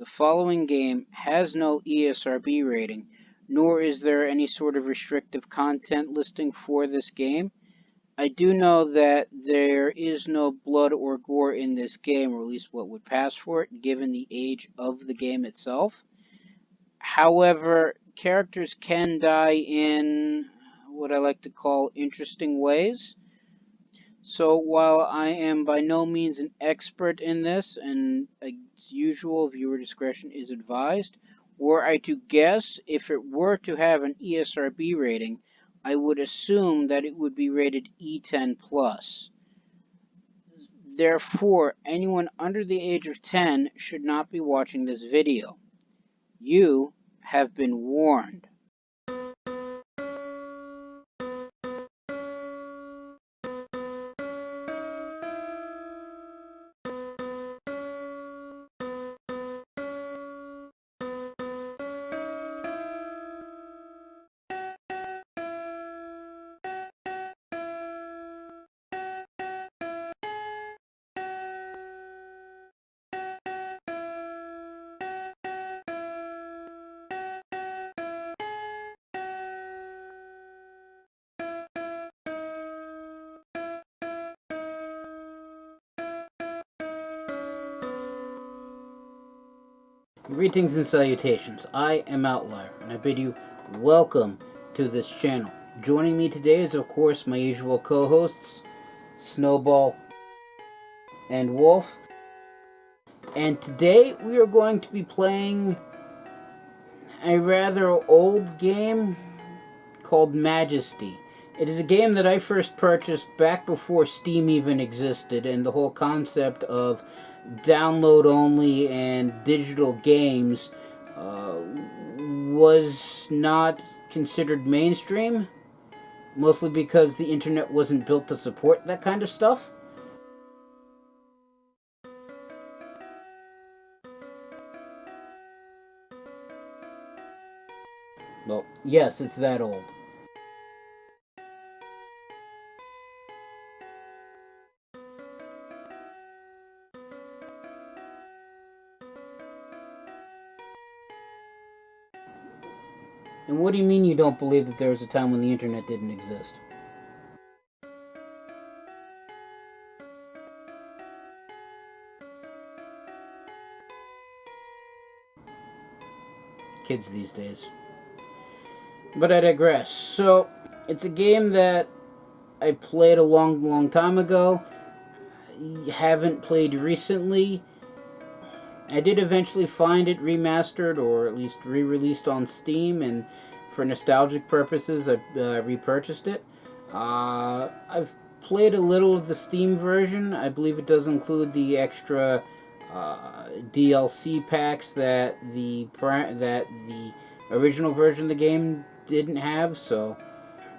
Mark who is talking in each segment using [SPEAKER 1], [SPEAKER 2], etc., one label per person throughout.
[SPEAKER 1] the following game has no ESRB rating, nor is there any sort of restrictive content listing for this game. I do know that there is no blood or gore in this game, or at least what would pass for it, given the age of the game itself. However, characters can die in what I like to call interesting ways. So while I am by no means an expert in this, and as usual, viewer discretion is advised, were I to guess, if it were to have an ESRB rating, I would assume that it would be rated E10+. Therefore, anyone under the age of 10 should not be watching this video. You have been warned.
[SPEAKER 2] Greetings and salutations, I am Outlier, and I bid you welcome to this channel. Joining me today is, of course, my usual co-hosts, Snowball and Wolf. And today we are going to be playing a rather old game called Majesty. It is a game that I first purchased back before Steam even existed, and the whole concept of download only and digital games was not considered mainstream, mostly because the internet wasn't built to support that kind of stuff. Well, yes, it's that old. And what do you mean you don't believe that there was a time when the internet didn't exist? Kids these days. But I digress. So, it's a game that I played a long time ago. Haven't played recently. I did eventually find it remastered, or at least re-released on Steam, and for nostalgic purposes, I repurchased it. I've played a little of the Steam version. I believe it does include the extra DLC packs that the original version of the game didn't have, so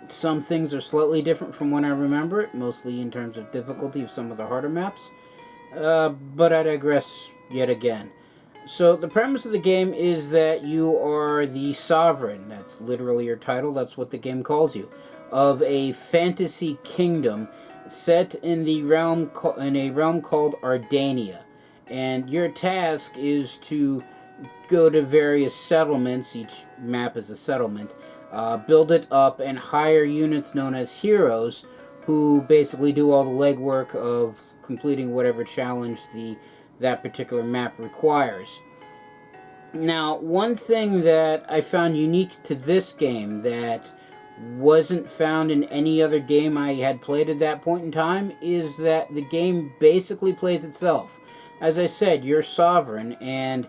[SPEAKER 2] some things are slightly different from when I remember it, mostly in terms of difficulty of some of the harder maps. But I digress yet again. So the premise of the game is that you are the sovereign, that's literally your title, that's what the game calls you, of a fantasy kingdom set in a realm called Ardania. And your task is to go to various settlements, each map is a settlement, build it up, and hire units known as heroes, who basically do all the legwork of completing whatever challenge that particular map requires. Now, one thing that I found unique to this game that wasn't found in any other game I had played at that point in time is that the game basically plays itself. As I said, you're sovereign, and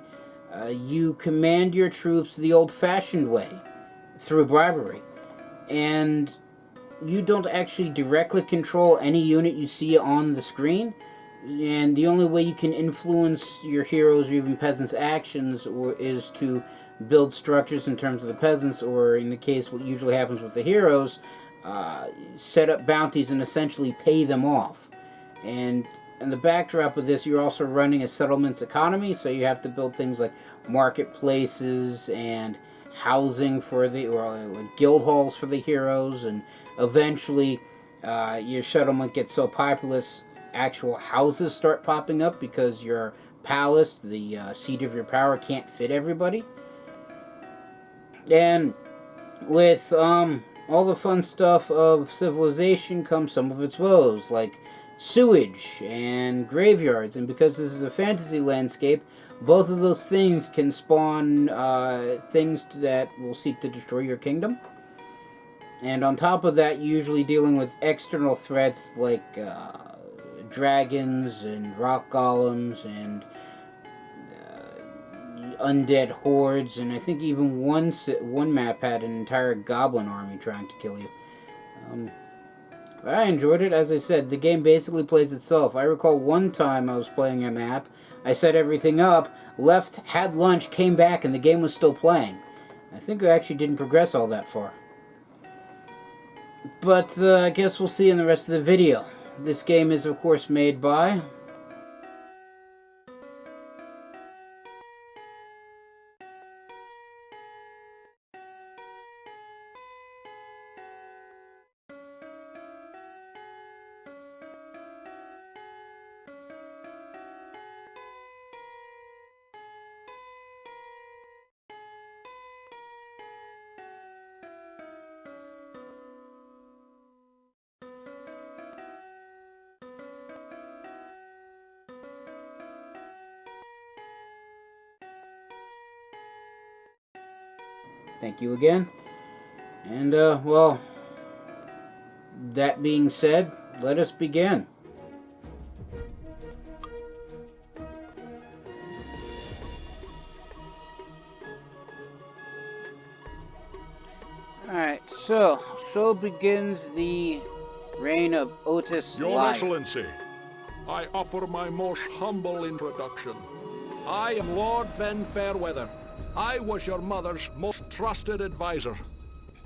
[SPEAKER 2] you command your troops the old-fashioned way, through bribery. And you don't actually directly control any unit you see on the screen, and the only way you can influence your heroes or even peasants' actions is to build structures in terms of the peasants, or in the case what usually happens with the heroes, set up bounties and essentially pay them off. And in the backdrop of this, you're also running a settlements economy, so you have to build things like marketplaces and housing for or guild halls for the heroes, and eventually your settlement gets so populous, actual houses start popping up because your palace, the seat of your power, can't fit everybody. And with all the fun stuff of civilization comes some of its woes, like sewage and graveyards. And because this is a fantasy landscape, both of those things can spawn things that will seek to destroy your kingdom. And on top of that, usually dealing with external threats like dragons and rock golems and undead hordes, and I think even one map had an entire goblin army trying to kill you. But I enjoyed it. As I said, the game basically plays itself. I recall one time I was playing a map, I set everything up, left, had lunch, came back, and the game was still playing. I think I actually didn't progress all that far. But I guess we'll see in the rest of the video. This game is, of course, made by... Thank you again. And, well, that being said, let us begin.
[SPEAKER 1] Alright, so begins the reign of Otis
[SPEAKER 3] Your
[SPEAKER 1] Liar.
[SPEAKER 3] Excellency, I offer my most humble introduction. I am Lord Ben Fairweather. I was your mother's most trusted advisor.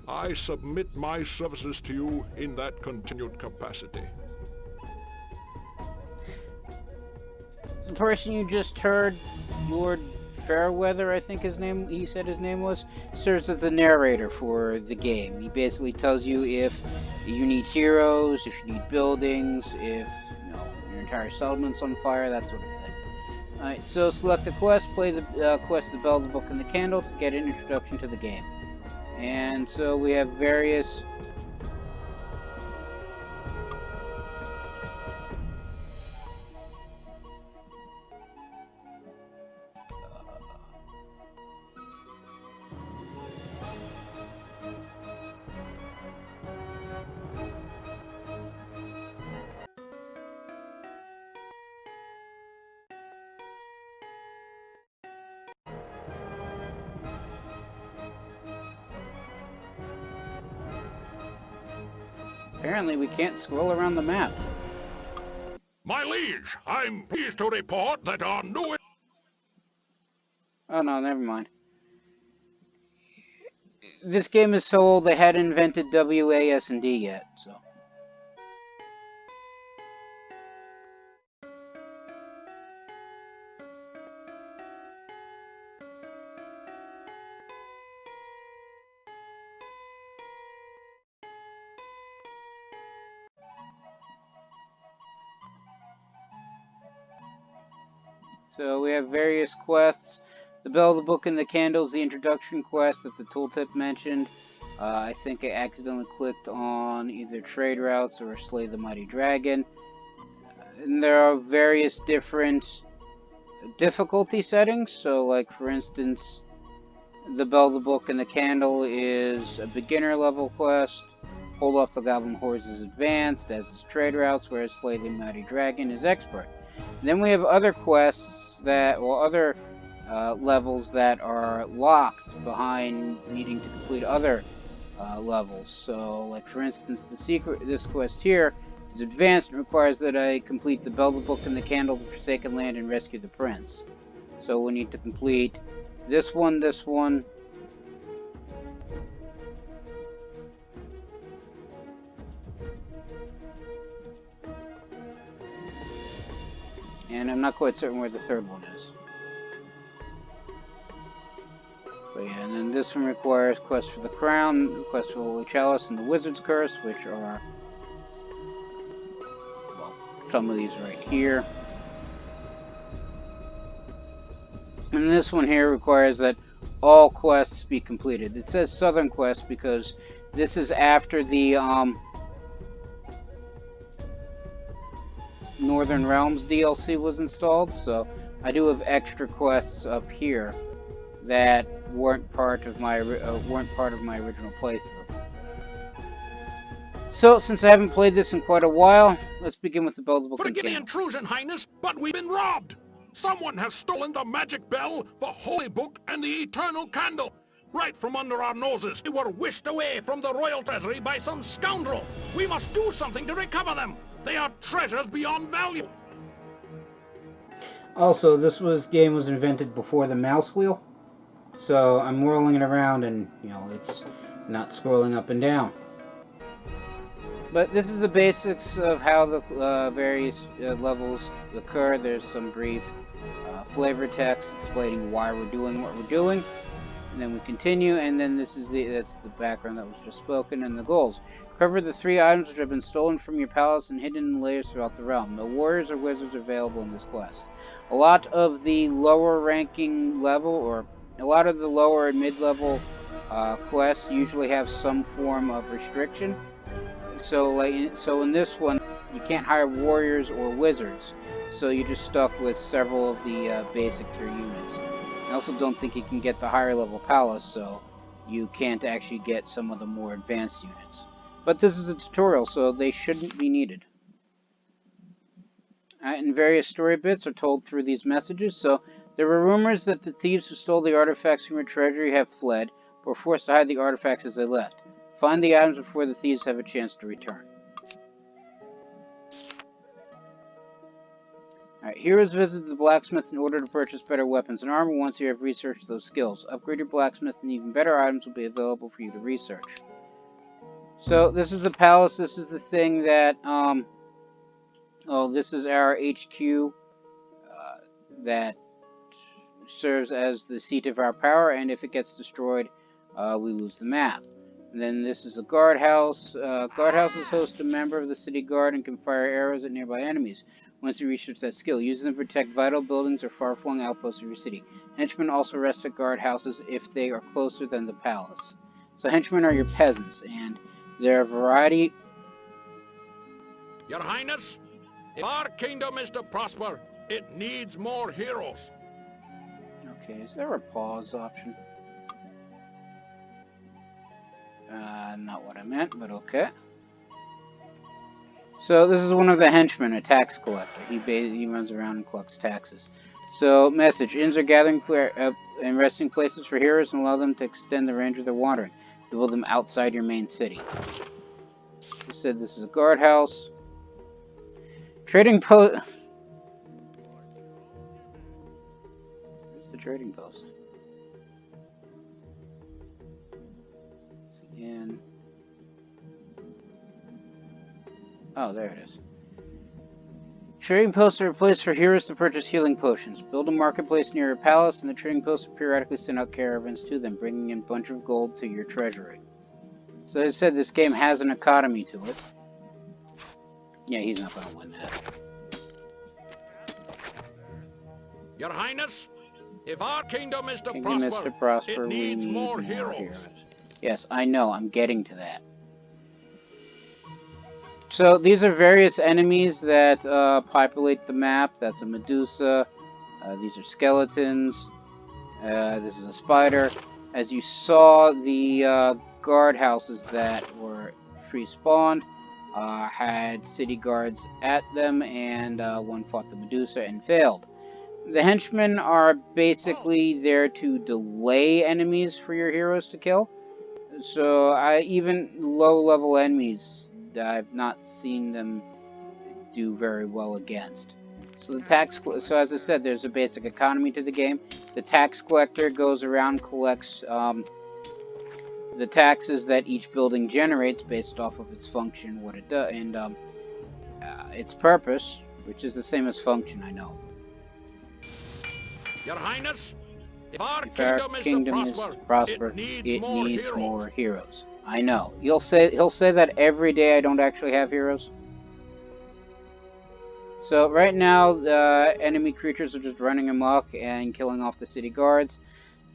[SPEAKER 3] I submit my services to you in that continued capacity.
[SPEAKER 1] The person you just heard, Lord Fairweather, I think he said his name was, serves as the narrator for the game. He basically tells you if you need heroes, if you need buildings, if your entire settlement's on fire, that sort of thing. Alright, so select a quest, play the quest, the Bell, the Book, and the Candle to get an introduction to the game. And so we have various... Apparently we can't scroll around the map.
[SPEAKER 3] My liege, I'm pleased to report that our new...
[SPEAKER 1] Oh no, never mind. This game is so old they hadn't invented WASD yet, so... So we have various quests. The Bell, the Book, and the Candle is the introduction quest that the tooltip mentioned. I think I accidentally clicked on either trade routes or slay the mighty dragon. And there are various different difficulty settings. So like for instance, the Bell, the Book, and the Candle is a beginner level quest. Hold off the goblin hordes is advanced, as is trade routes, whereas slay the mighty dragon is expert. Then we have other quests other levels that are locked behind needing to complete other levels. So, like for instance, this quest here is advanced and requires that I complete the Bell, the Book, and the Candle, the Forsaken Land, and rescue the prince. So we need to complete this one, and I'm not quite certain where the third one is. But yeah, and then this one requires quest for the crown, quest for the Holy Chalice, and the Wizard's Curse, which are, well, some of these right here. And this one here requires that all quests be completed. It says Southern Quest because this is after the Northern Realms DLC was installed, so I do have extra quests up here that weren't part of my original playthrough. So, since I haven't played this in quite a while, let's begin with the buildable
[SPEAKER 3] Forgive the
[SPEAKER 1] container.
[SPEAKER 3] intrusion, Highness, but we've been robbed! Someone has stolen the magic bell, the holy book, and the eternal candle! Right from under our noses, they were whisked away from the royal treasury by some scoundrel! We must do something to recover them! They are treasures beyond value!
[SPEAKER 2] Also, this game was invented before the mouse wheel, so I'm whirling it around and, it's not scrolling up and down.
[SPEAKER 1] But this is the basics of how the various levels occur. There's some brief flavor text explaining why we're doing what we're doing. And then we continue, and then that's the background that was just spoken, and the goals. Cover the 3 items which have been stolen from your palace and hidden in layers throughout the realm. No warriors or wizards available in this quest. A lot of the lower ranking level, or a lot of the lower and mid-level quests usually have some form of restriction. So in this one, you can't hire warriors or wizards, so you're just stuck with several of the basic tier units. I also don't think you can get the higher level palace, so you can't actually get some of the more advanced units. But this is a tutorial, so they shouldn't be needed. And various story bits are told through these messages. So there were rumors that the thieves who stole the artifacts from your treasury have fled, but were forced to hide the artifacts as they left. Find the items before the thieves have a chance to return. Alright, heroes visit the blacksmith in order to purchase better weapons and armor once you have researched those skills. Upgrade your blacksmith and even better items will be available for you to research. So, this is the palace. This is the thing that, this is our HQ that serves as the seat of our power, and if it gets destroyed, we lose the map. And then this is a guardhouse. Guardhouses host a member of the city guard and can fire arrows at nearby enemies. Once you research that skill, use them to protect vital buildings or far-flung outposts of your city. Henchmen also rest at guardhouses if they are closer than the palace. So henchmen are your peasants, and there are a variety...
[SPEAKER 3] Your Highness, if our kingdom is to prosper, it needs more heroes.
[SPEAKER 1] Okay, is there a pause option? Not what I meant, but okay. So this is one of the henchmen, a tax collector. He runs around and collects taxes. So, message. Inns are gathering and resting places for heroes and allow them to extend the range of their wandering. Build them outside your main city. You said this is a guardhouse. Trading post... Where's the trading post? In... Oh, there it is. Trading posts are a place for heroes to purchase healing potions. Build a marketplace near your palace, and the trading posts will periodically send out caravans to them, bringing in a bunch of gold to your treasury. So as I said, this game has an economy to it. Yeah, he's not going to win that.
[SPEAKER 3] Your Highness, if our kingdom is to prosper, it needs more heroes.
[SPEAKER 1] Yes, I know. I'm getting to that. So these are various enemies that populate the map. That's a Medusa. These are skeletons. This is a spider. As you saw, the guard houses that were free spawned had city guards at them, and one fought the Medusa and failed. The henchmen are basically there to delay enemies for your heroes to kill. So even low-level enemies, I've not seen them do very well against. So so as I said, there's a basic economy to the game. The tax collector goes around, collects the taxes that each building generates based off of its function, what it does, and its purpose, which is the same as function, I know.
[SPEAKER 3] Your Highness, if our
[SPEAKER 1] kingdom is to prosper, it needs more heroes. I know. He'll say that every day I don't actually have heroes. So right now, enemy creatures are just running amok and killing off the city guards.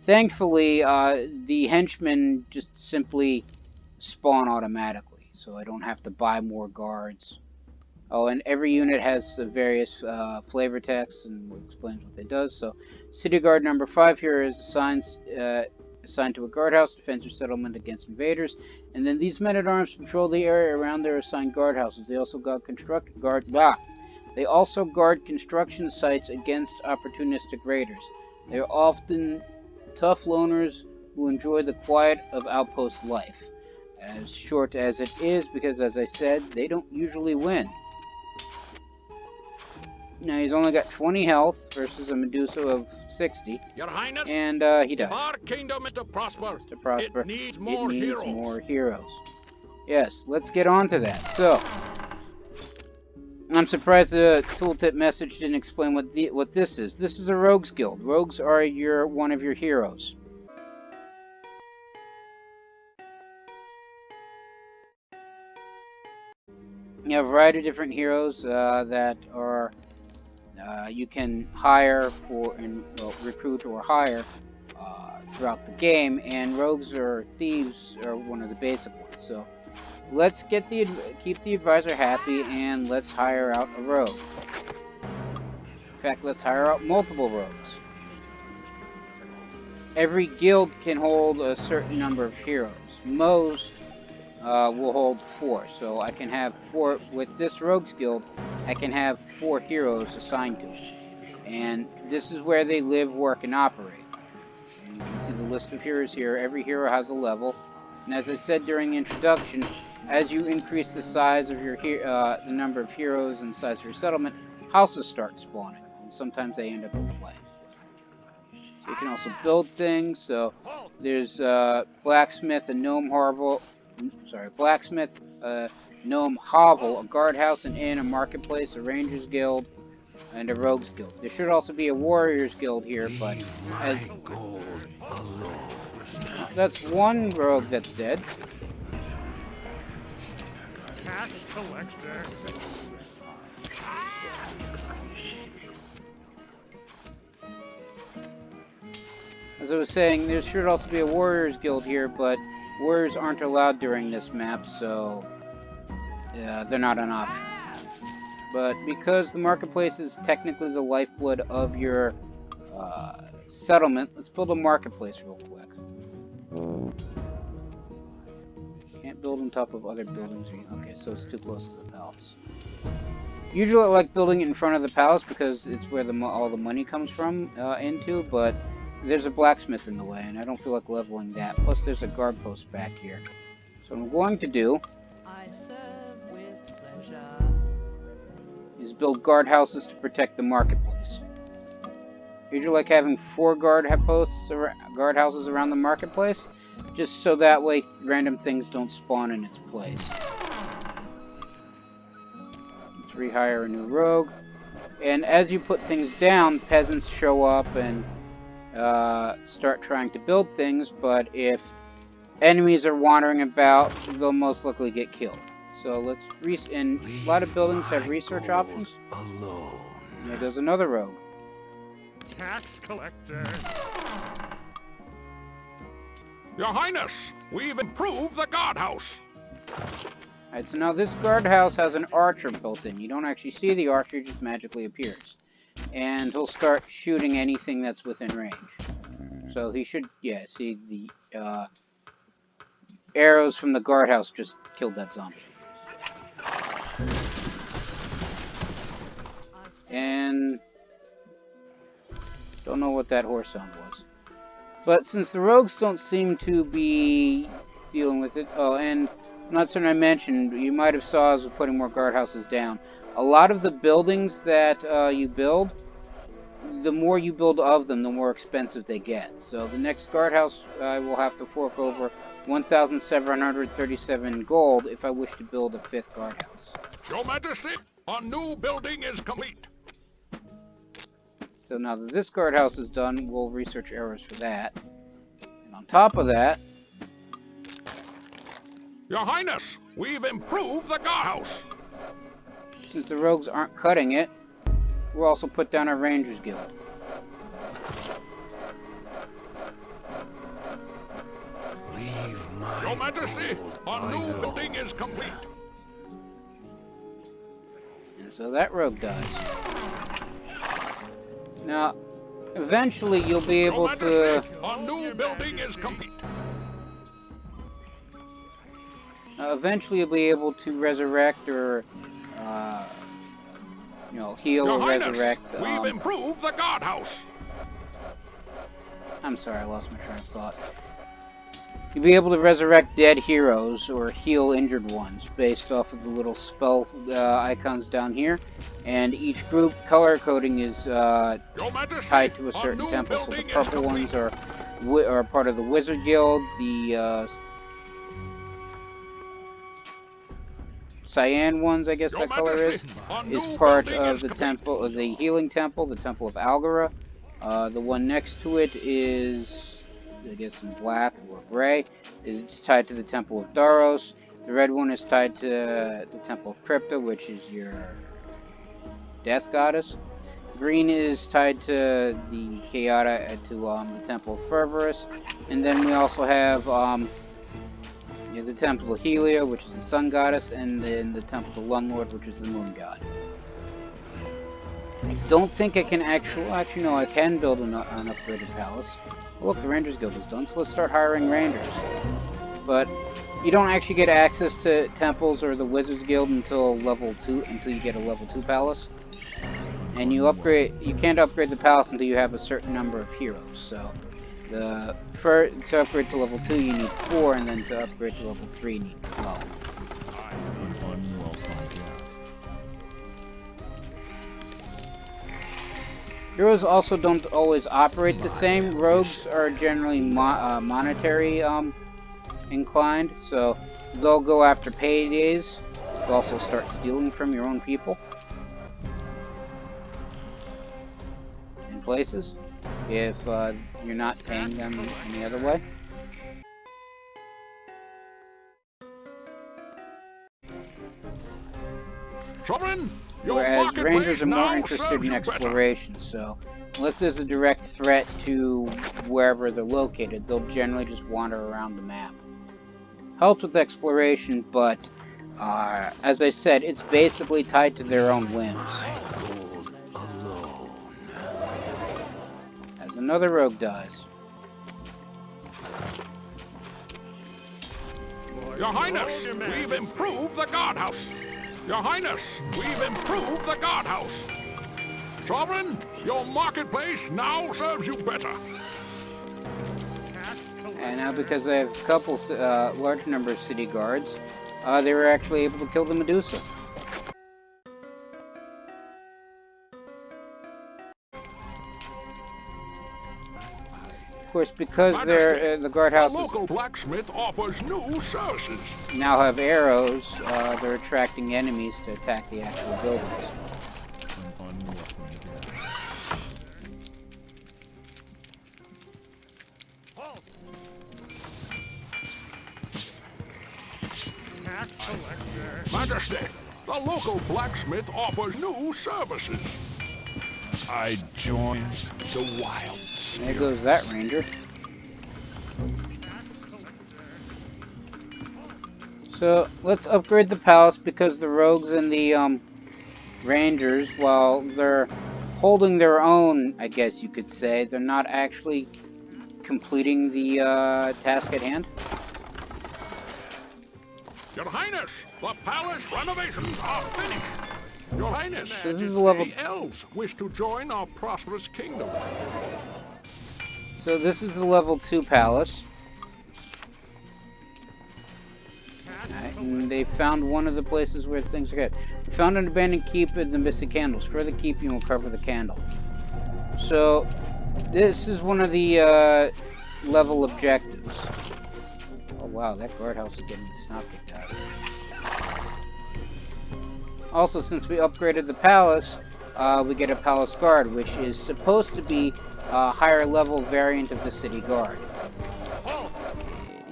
[SPEAKER 1] Thankfully, the henchmen just simply spawn automatically, so I don't have to buy more guards. Oh, and every unit has various flavor text and explains what they do. So, City Guard number 5 here is assigned to a guardhouse, defends your settlement against invaders. And then these men-at-arms patrol the area around their assigned guardhouses. They also guard construction sites against opportunistic raiders. They are often tough loners who enjoy the quiet of outpost life. As short as it is, because as I said, they don't usually win. Now he's only got 20 health versus a Medusa of 60.
[SPEAKER 3] Your Highness,
[SPEAKER 1] And he dies.
[SPEAKER 3] if our kingdom is to prosper,
[SPEAKER 1] It
[SPEAKER 3] needs
[SPEAKER 1] more
[SPEAKER 3] heroes.
[SPEAKER 1] heroes. Yes, let's get on to that. So, I'm surprised the tooltip message didn't explain what this is. This is a rogues guild. Rogues are one of your heroes. You have a variety of different heroes that are you can hire recruit or hire throughout the game, and rogues or thieves are one of the basic ones. So let's keep the advisor happy, and let's hire out a rogue. In fact, let's hire out multiple rogues. Every guild can hold a certain number of heroes. Most will hold 4, so I can have 4 with this rogues guild. I can have 4 heroes assigned to it, and this is where they live, work, and operate. And you can see the list of heroes here. Every hero has a level, and as I said during the introduction, as you increase the size of your the number of heroes and the size of your settlement, houses start spawning, and sometimes they end up in play. So you can also build things. So there's blacksmith, a gnome hovel, gnome hovel, a guardhouse, an inn, a marketplace, a rangers guild, and a rogues guild. There should also be a warriors guild here, but that's one rogue that's dead.
[SPEAKER 3] Tax collector.
[SPEAKER 1] As I was saying, there should also be a warriors guild here, but warriors aren't allowed during this map, so they're not an option. But because the marketplace is technically the lifeblood of your settlement, let's build a marketplace real quick. Can't build on top of other buildings. Okay, so it's too close to the palace. Usually I like building it in front of the palace because it's where all the money comes from but there's a blacksmith in the way, and I don't feel like leveling that. Plus, there's a guard post back here. So what I'm going to do is build guardhouses to protect the marketplace. Usually like having 4 guardhouses around the marketplace, just so that way random things don't spawn in its place. Let's rehire a new rogue. And as you put things down, peasants show up and start trying to build things, but if enemies are wandering about, they'll most likely get killed. So let's and a lot of buildings have research options. There goes another rogue.
[SPEAKER 3] Tax collector. Your Highness, we've improved the guardhouse.
[SPEAKER 1] Alright, so now this guardhouse has an archer built in. You don't actually see the archer, it just magically appears. And he'll start shooting anything that's within range. So he should, see the arrows from the guardhouse just killed that zombie. And don't know what that horse sound was. But since the rogues don't seem to be dealing with it, and I'm not certain I mentioned, you might have saw as we're putting more guardhouses down. A lot of the buildings that you build, the more you build of them, the more expensive they get. So the next guardhouse, I will have to fork over 1,737 gold if I wish to build a 5th guardhouse.
[SPEAKER 3] Your Majesty, a new building is complete.
[SPEAKER 1] So now that this guardhouse is done, we'll research arrows for that. And on top of that,
[SPEAKER 3] Your Highness, we've improved the guardhouse.
[SPEAKER 1] since the rogues aren't cutting it, we'll also put down our Rangers Guild.
[SPEAKER 3] Leave my Your Majesty, a new building is complete.
[SPEAKER 1] And so that rogue dies. Now, eventually you'll be able to...
[SPEAKER 3] A new building is complete.
[SPEAKER 1] Eventually you'll be able to resurrect or, you know, heal
[SPEAKER 3] Your
[SPEAKER 1] or
[SPEAKER 3] Highness,
[SPEAKER 1] resurrect...
[SPEAKER 3] we've improved the guardhouse.
[SPEAKER 1] I'm sorry, I lost my train of thought. You'll be able to resurrect dead heroes or heal injured ones based off of the little spell icons down here. And each group color coding is tied to a certain temple. So the purple ones are part of the Wizard Guild. The cyan ones, I guess that color is part of the temple, of the healing temple, the Temple of Algara. The one next to it is, I guess, in black or gray. It's tied to the Temple of Daros. The red one is tied to the Temple of Crypta, which is your death goddess. Green is tied to the Chaota, to the Temple of Fervorus. And then we also have the Temple of Helia, which is the sun goddess, and then the Temple of Lunglord, which is the moon god. I don't think I can actually no, I can build an upgraded palace. Oh, look, the Rangers Guild is done, so let's start hiring Rangers. But you don't actually get access to temples or the Wizards Guild until level 2, until you get a level 2 palace. And you can't upgrade the palace until you have a certain number of heroes. So to upgrade to level 2 you need 4, and then to upgrade to level 3 you need 12. Heroes also don't always operate the same. Rogues are generally monetary inclined, so they'll go after paydays. They'll also start stealing from your own people in places if you're not paying them any other way.
[SPEAKER 3] Sovereign,
[SPEAKER 1] whereas Rangers are more interested in exploration, so unless there's a direct threat to wherever they're located, they'll generally just wander around the map. Helps with exploration, but as I said, it's basically tied to their own whims. As another rogue dies.
[SPEAKER 3] Your Highness, we've improved the guardhouse. Your Highness, we've improved the guardhouse. Sovereign, your marketplace now serves you better.
[SPEAKER 1] And now, because I have a couple, large number of city guards, they were actually able to kill the Medusa. Of course, because they're the guardhouses.
[SPEAKER 3] The local blacksmith offers new services.
[SPEAKER 1] Now have arrows. They're attracting enemies to attack the actual buildings.
[SPEAKER 3] Majesty, the local blacksmith offers new services. I join the wild.
[SPEAKER 1] There goes that ranger. So let's upgrade the palace, because the rogues and the rangers, while they're holding their own, I guess you could say, they're not actually completing the task at hand.
[SPEAKER 3] Your Highness, the palace renovations are finished. Your Highness,
[SPEAKER 1] this is the level.
[SPEAKER 3] The elves wish to join our prosperous kingdom.
[SPEAKER 1] So this is the level 2 palace. And they found one of the places where things are good. We found an abandoned keep in the missing candle. Destroy the keep and we'll cover the candle. So this is one of the level objectives. Oh wow, that guardhouse is getting the snot kicked out of it. Also, since we upgraded the palace, we get a palace guard, which is supposed to be a higher level variant of the city guard.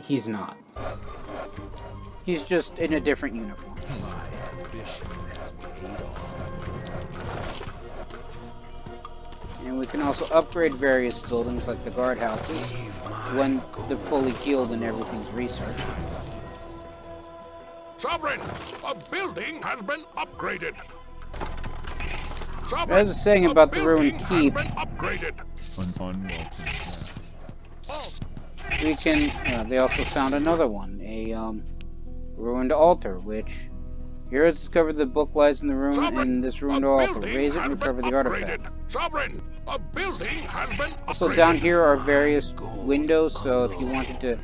[SPEAKER 2] He's not.
[SPEAKER 1] He's just in a different uniform. And we can also upgrade various buildings like the guardhouses when they're fully healed and everything's researched.
[SPEAKER 3] Sovereign, a building has been upgraded.
[SPEAKER 1] Sovereign, I was saying about the ruined keep. We can. They also found another one, a ruined altar, which heroes discovered the book lies in the room in this ruined altar. Raise it and recover the artifact.
[SPEAKER 3] Sovereign, a building has been upgraded.
[SPEAKER 1] So down here are various windows. So if you wanted to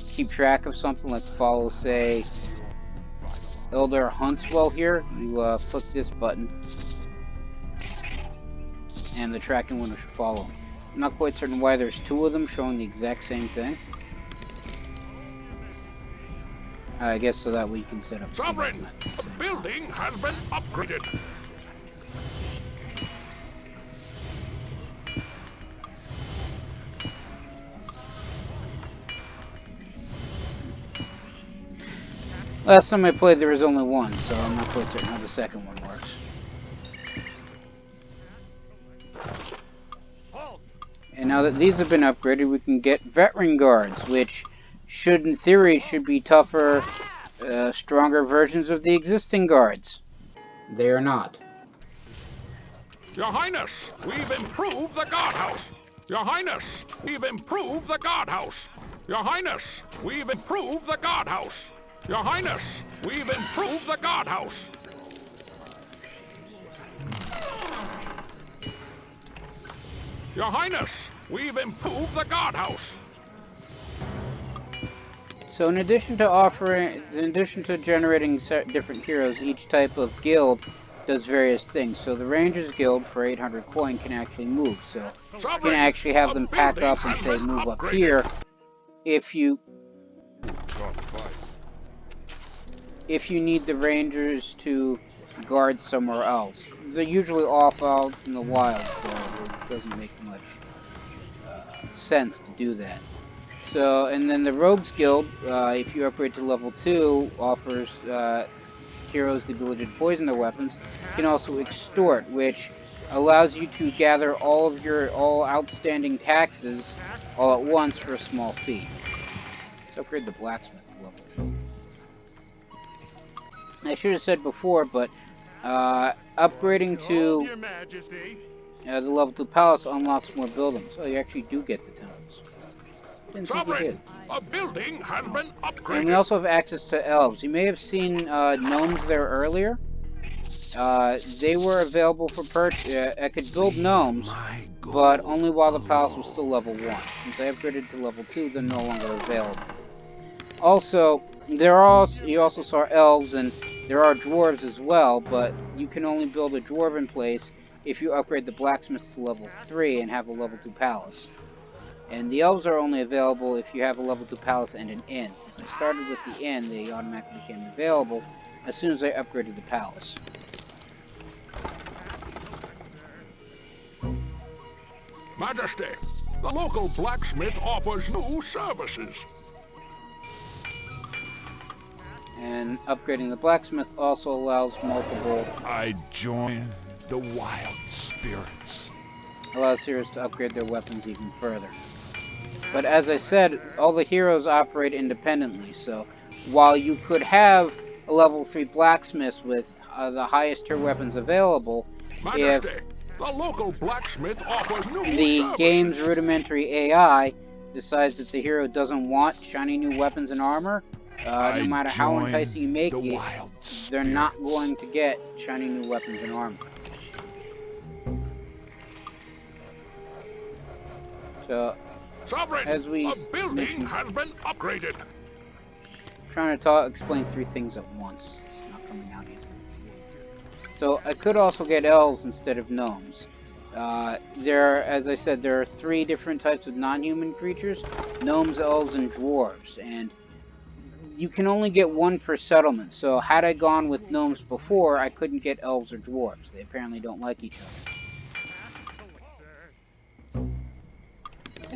[SPEAKER 1] keep track of something, like follow, say, Elder Huntswell here, you click this button, and the tracking window should follow. I'm not quite certain why there's two of them showing the exact same thing. I guess so that we can set up.
[SPEAKER 3] Sovereign, a building has been upgraded.
[SPEAKER 1] Last time I played there was only one, so I'm not quite certain how the second one works. And now that these have been upgraded, we can get veteran guards, which in theory should be tougher, stronger versions of the existing guards.
[SPEAKER 2] They are not.
[SPEAKER 3] Your Highness, we've improved the guardhouse. Your Highness, we've improved the guardhouse. Your Highness, we've improved the guardhouse. Your Highness, we've improved the guardhouse. Your Highness, we've improved the guardhouse.
[SPEAKER 1] So in addition to generating different heroes, each type of guild does various things. So the Rangers Guild for 800 coin can actually move. So you can actually have them pack up and say move up here if you need the Rangers to guard somewhere else. They're usually off out in the wild, so it doesn't make much sense to do that. So, and then the Rogues Guild, if you upgrade to level 2, offers heroes the ability to poison their weapons. You can also extort, which allows you to gather all outstanding taxes all at once for a small fee. Let's upgrade the blacksmith to level 2. I should have said before, but upgrading to the level 2 palace unlocks more buildings. Oh, you actually do get the temples. Didn't think you did.
[SPEAKER 3] A building has been upgraded.
[SPEAKER 1] And we also have access to elves. You may have seen gnomes there earlier. They were available for purchase. I could build gnomes, but only while the palace was still level 1. Since I upgraded to level 2, they're no longer available. Also, you also saw elves, and there are dwarves as well, but you can only build a dwarven place if you upgrade the blacksmith to level 3 and have a level 2 palace. And the elves are only available if you have a level 2 palace and an inn. Since I started with the inn, they automatically became available as soon as I upgraded the palace.
[SPEAKER 3] Majesty, the local blacksmith offers new services.
[SPEAKER 1] And upgrading the blacksmith also allows multiple...
[SPEAKER 4] I join the wild spirits.
[SPEAKER 1] Allows heroes to upgrade their weapons even further. But as I said, all the heroes operate independently, so while you could have a level 3 blacksmith with the highest tier weapons available,
[SPEAKER 3] Majesty,
[SPEAKER 1] if
[SPEAKER 3] the local blacksmith offers new
[SPEAKER 1] the
[SPEAKER 3] services.
[SPEAKER 1] game's rudimentary AI decides that the hero doesn't want shiny new weapons and armor, no matter how enticing you make it, they're not going to get shiny new weapons and armor. So,
[SPEAKER 3] Sovereign,
[SPEAKER 1] as we
[SPEAKER 3] a building
[SPEAKER 1] mentioned,
[SPEAKER 3] has been upgraded.
[SPEAKER 1] trying to explain 3 things at once. It's not coming out easily. So I could also get elves instead of gnomes. As I said, there are 3 different types of non-human creatures: gnomes, elves, and dwarves. And you can only get 1 per settlement. So had I gone with gnomes before, I couldn't get elves or dwarves. They apparently don't like each other.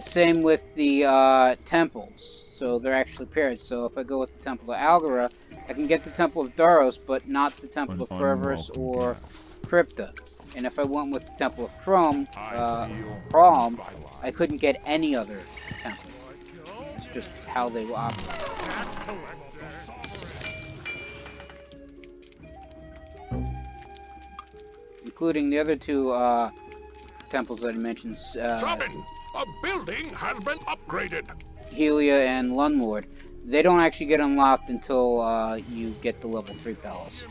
[SPEAKER 1] Same with the temples, so they're actually paired. So if I go with the Temple of Algora, I can get the Temple of Daros, but not the Temple of Fervorus or Crypta. And if I went with the Temple of Chrome,
[SPEAKER 4] I feel
[SPEAKER 1] Crom,
[SPEAKER 4] revitalized.
[SPEAKER 1] I couldn't get any other temple. It's just how they operate. Including the other two temples that I mentioned,
[SPEAKER 3] Summon! A building has been upgraded.
[SPEAKER 1] Helia and Lunlord. They don't actually get unlocked until you get the level 3 palace.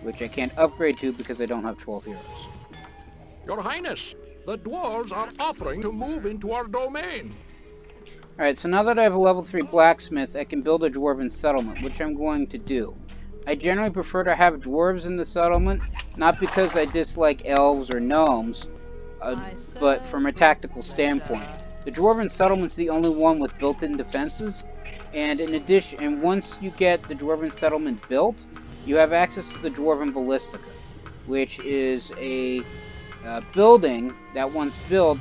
[SPEAKER 1] Which I can't upgrade to because I don't have 12 heroes.
[SPEAKER 3] Your Highness, the dwarves are offering to move into our domain.
[SPEAKER 1] Alright, so now that I have a level 3 blacksmith, I can build a dwarven settlement, which I'm going to do. I generally prefer to have dwarves in the settlement, not because I dislike elves or gnomes, but from a tactical standpoint. The dwarven settlement's the only one with built-in defenses, and in addition, and once you get the dwarven settlement built, you have access to the dwarven ballistica, which is a building that once built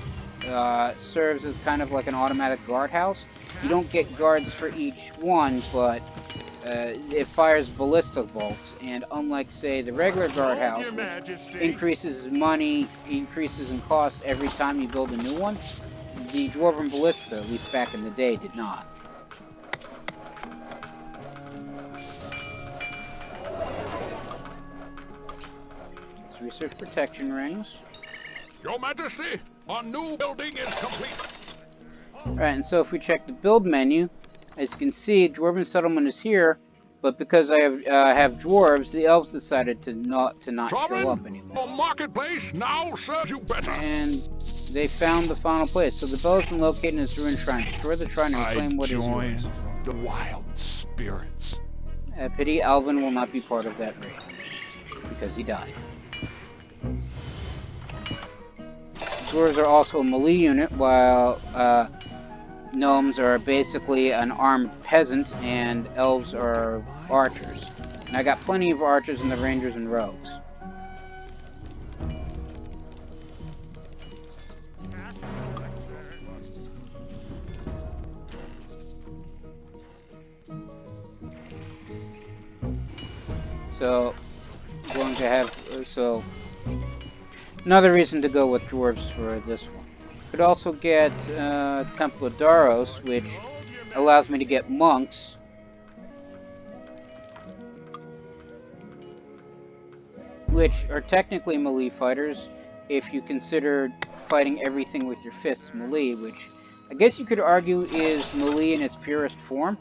[SPEAKER 1] serves as kind of like an automatic guardhouse. You don't get guards for each one, but it fires ballista bolts, and unlike, say, the regular guardhouse, which increases money, increases in cost every time you build a new one, the dwarven ballista, at least back in the day, did not. Let's research protection rings.
[SPEAKER 3] Your Majesty, our new building is complete.
[SPEAKER 1] Alright, and so if we check the build menu, as you can see, Dwarven Settlement is here, but because I have dwarves, the elves decided to not show up anymore.
[SPEAKER 3] The marketplace now serves you better.
[SPEAKER 1] And they found the final place. So the bell has been located in this ruined shrine. Destroy the shrine and reclaim what is yours.
[SPEAKER 4] The wild spirits.
[SPEAKER 1] Pity Alvin will not be part of that raid, because he died. Dwarves are also a melee unit, while gnomes are basically an armed peasant, and elves are archers. And I got plenty of archers in the rangers and rogues. So, going to have, another reason to go with dwarves for this one. Could also get Temple of Daros, which allows me to get monks. Which are technically melee fighters, if you consider fighting everything with your fists melee, which I guess you could argue is melee in its purest form.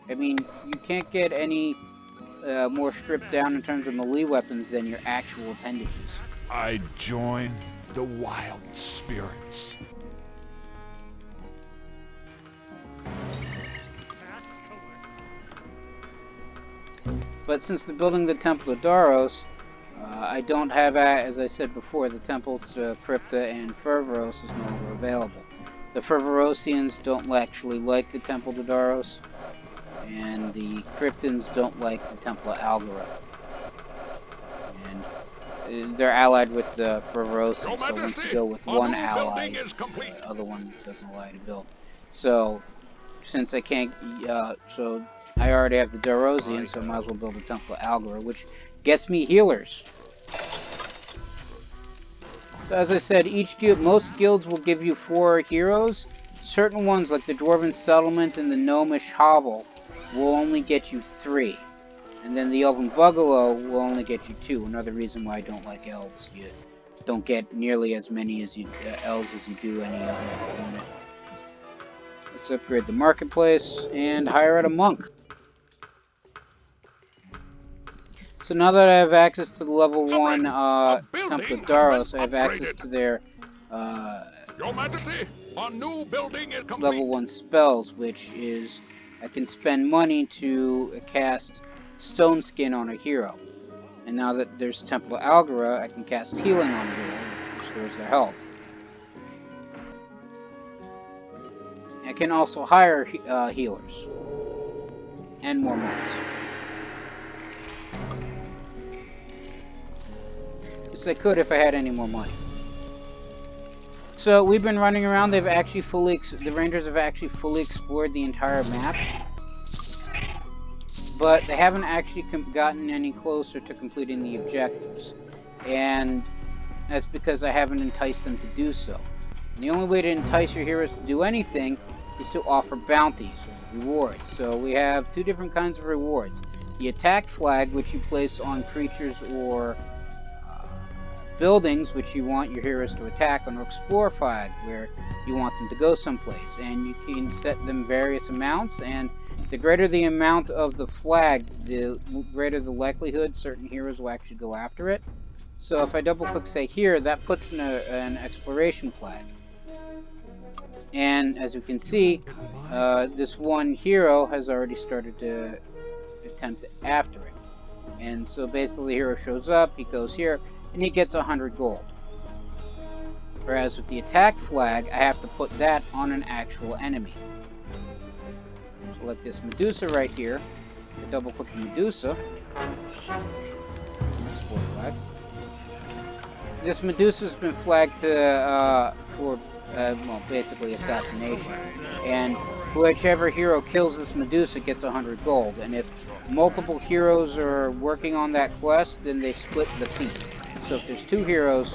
[SPEAKER 1] I mean, you can't get any more stripped down in terms of melee weapons than your actual appendages.
[SPEAKER 4] I join the wild spirits.
[SPEAKER 1] But since they're building the Temple of Daros, I don't have, as I said before, the temples Crypta and Fervoros is no longer available. The Fervorosians don't actually like the Temple of Daros, and the Cryptans don't like the Temple of Algora. And they're allied with the Fervorosians, so once you go with one ally, the other one doesn't allow you to build. So, since I can't, so I already have the Darosians, so I might as well build a Temple of Algora, which gets me healers. So as I said, each guild, most guilds will give you 4 heroes. Certain ones, like the Dwarven Settlement and the Gnomish Hovel, will only get you 3. And then the Elven Bugalo will only get you 2. Another reason why I don't like elves. You don't get nearly as many as elves as you do any other unit. Let's upgrade the marketplace and hire out a monk. So now that I have access to the level 1 Temple of Daros, I have access to their
[SPEAKER 3] Your Majesty, our new building is complete.
[SPEAKER 1] level 1 spells, which is I can spend money to cast Stone Skin on a hero. And now that there's Temple of Algora, I can cast Healing on a hero, which restores their health. I can also hire healers. And more monks. Yes, I could if I had any more money. So we've been running around. They've actually the Rangers have actually fully explored the entire map. but they haven't actually gotten any closer to completing the objectives. And that's because I haven't enticed them to do so. And the only way to entice your heroes to do anything is to offer bounties or rewards. So we have two different kinds of rewards. The attack flag, which you place on creatures or buildings which you want your heroes to attack, on, or explore flag, where you want them to go someplace. And you can set them various amounts, and the greater the amount of the flag, the greater the likelihood certain heroes will actually go after it. So if I double click, say here, that puts in an exploration flag. And as you can see, this one hero has already started to attempt after it. And so basically the hero shows up, he goes here, and he gets 100 gold. Whereas with the attack flag, I have to put that on an actual enemy. So like this Medusa right here, I double click the Medusa. That's an export flag. This Medusa's been flagged to for well, basically assassination, and whichever hero kills this Medusa gets 100 gold. And if multiple heroes are working on that quest, then they split the fee. So if there's two heroes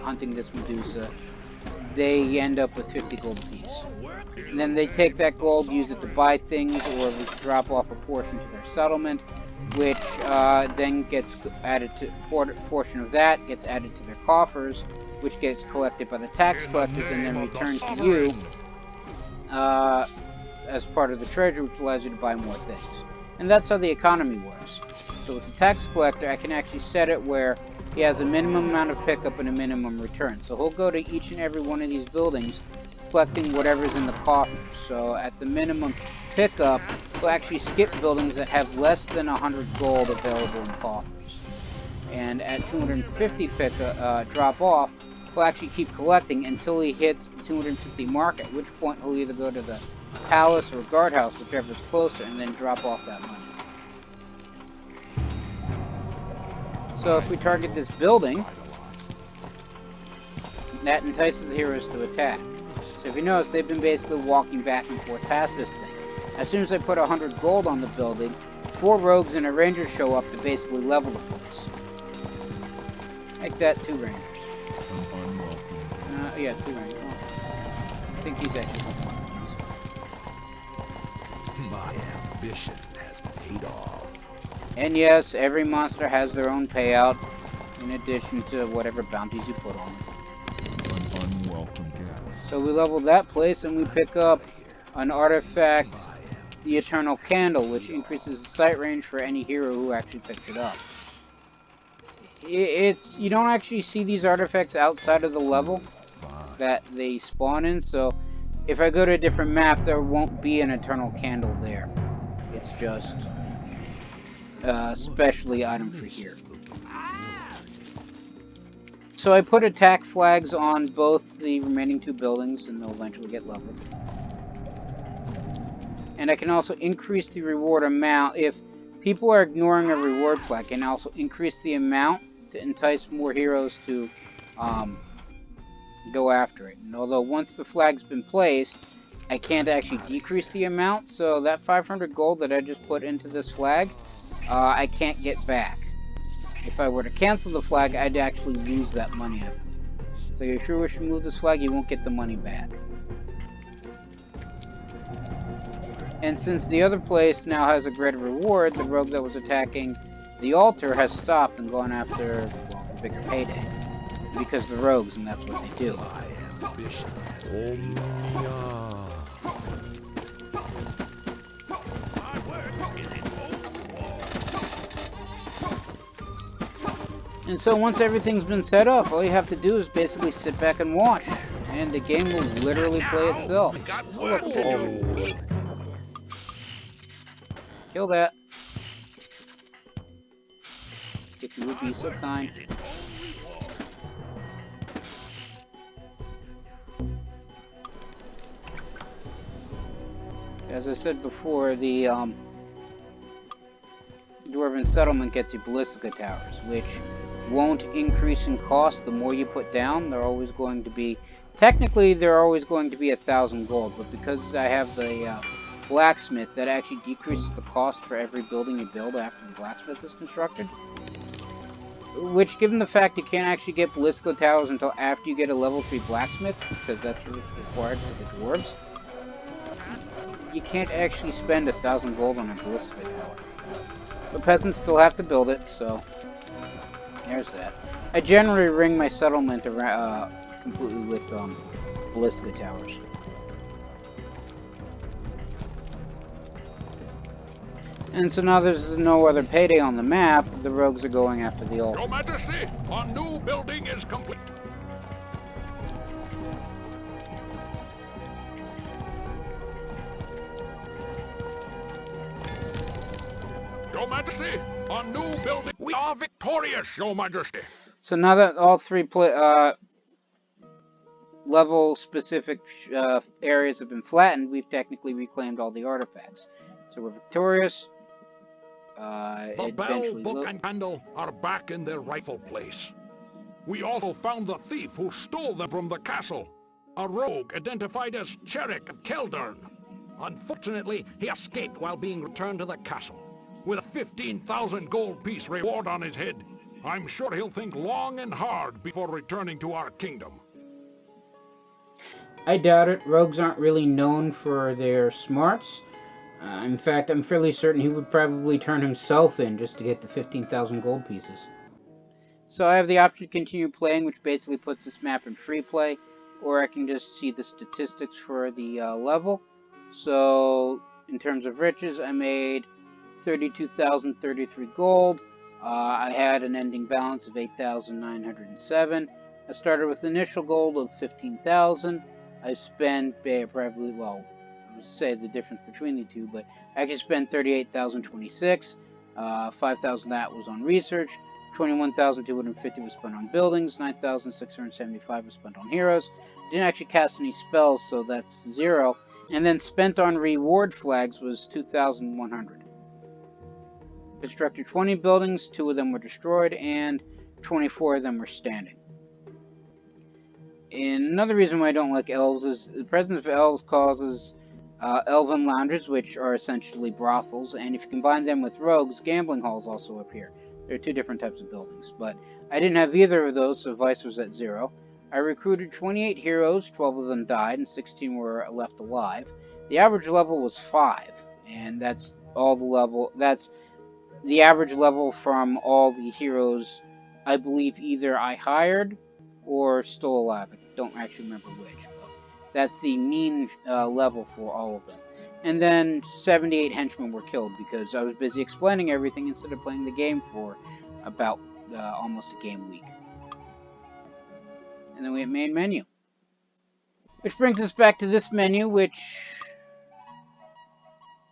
[SPEAKER 1] hunting this Medusa, they end up with 50 gold apiece. And then they take that gold, use it to buy things, or drop off a portion to their settlement, which then gets added to, portion of that gets added to their coffers, which gets collected by the tax collectors and then returned to you as part of the treasure, which allows you to buy more things. And that's how the economy works. So with the tax collector, I can actually set it where he has a minimum amount of pickup and a minimum return. So he'll go to each and every one of these buildings, collecting whatever's in the coffers. So at the minimum pickup, he'll actually skip buildings that have less than 100 gold available in coffers. And at 250 drop off, he'll actually keep collecting until he hits the 250 mark, at which point he'll either go to the palace or guardhouse, whichever's closer, and then drop off that money. So if we target this building, that entices the heroes to attack. So if you notice, they've been basically walking back and forth past this thing. As soon as I put 100 gold on the building, 4 rogues and a ranger show up to basically level the place. Like that, 2 rangers. Yeah, 2 rangers. I think he's actually
[SPEAKER 3] My ambition has paid off.
[SPEAKER 1] And yes, every monster has their own payout, in addition to whatever bounties you put on them.
[SPEAKER 4] Unwelcome guest.
[SPEAKER 1] So we level that place, and we pick up an artifact, the Eternal Candle, which increases the sight range for any hero who actually picks it up. You don't actually see these artifacts outside of the level that they spawn in, so if I go to a different map, there won't be an Eternal Candle there. It's just specially item for here. So I put attack flags on both the remaining 2 buildings, and they'll eventually get leveled. And I can also increase the reward amount. If people are ignoring a reward flag, I can also increase the amount to entice more heroes to go after it. And although once the flag's been placed, I can't actually decrease the amount, so that 500 gold that I just put into this flag, I can't get back. If I were to cancel the flag, I'd actually lose that money, I believe. So if you wish to move this flag, you won't get the money back. And since the other place now has a greater reward, the rogue that was attacking the altar has stopped and gone after, well, the bigger payday. Because the rogues, and that's what they do. And so once everything's been set up, all you have to do is basically sit back and watch. And the game will literally play itself. Oh, look. Oh. Kill that. If you would be so kind. As I said before, the Dwarven Settlement gets you Ballistica Towers, which won't increase in cost the more you put down. They're always going to be, technically they're always going to be 1,000 gold, but because I have the blacksmith that actually decreases the cost for every building you build after the blacksmith is constructed. Which, given the fact you can't actually get Ballista towers until after you get a level 3 blacksmith, because that's required for the dwarves, you can't actually spend 1,000 gold on a Ballista tower. The peasants still have to build it, so there's that. I generally ring my settlement around, completely with Ballista towers. And so now there's no other payday on the map, the rogues are going after the old.
[SPEAKER 3] Your Majesty, our new building is complete. Your Majesty, our new building. We are victorious, Your Majesty.
[SPEAKER 1] So now that all three level-specific areas have been flattened, we've technically reclaimed all the artifacts. So we're victorious.
[SPEAKER 3] The bell, book, and candle are back in their rightful place. We also found the thief who stole them from the castle, a rogue identified as Cherrick of Keldern. Unfortunately, he escaped while being returned to the castle, with a 15,000 gold piece reward on his head. I'm sure he'll think long and hard before returning to our kingdom.
[SPEAKER 2] I doubt it. Rogues aren't really known for their smarts. In fact, I'm fairly certain he would probably turn himself in just to get the 15,000 gold pieces.
[SPEAKER 1] So I have the option to continue playing, which basically puts this map in free play, or I can just see the statistics for the level. So in terms of riches, I made 32,033 gold. I had an ending balance of 8,907. I started with initial gold of 15,000. I spent probably, well, I would say the difference between the two, but I actually spent 38,026. 5,000 that was on research. 21,250 was spent on buildings. 9,675 was spent on heroes. Didn't actually cast any spells, so that's 0. And then spent on reward flags was 2,100. Constructed 20 buildings, 2 of them were destroyed, and 24 of them were standing. And another reason why I don't like elves is the presence of elves causes elven lounges, which are essentially brothels, and if you combine them with rogues, gambling halls also appear. There are 2 different types of buildings, but I didn't have either of those, so Vice was at 0. I recruited 28 heroes, 12 of them died, and 16 were left alive. The average level was 5, and that's all the level. That's the average level from all the heroes. I believe either I hired or still alive. I don't actually remember which, but that's the mean level for all of them. And then 78 henchmen were killed because I was busy explaining everything instead of playing the game for about almost a game week. And then we have main menu. Which brings us back to this menu, which...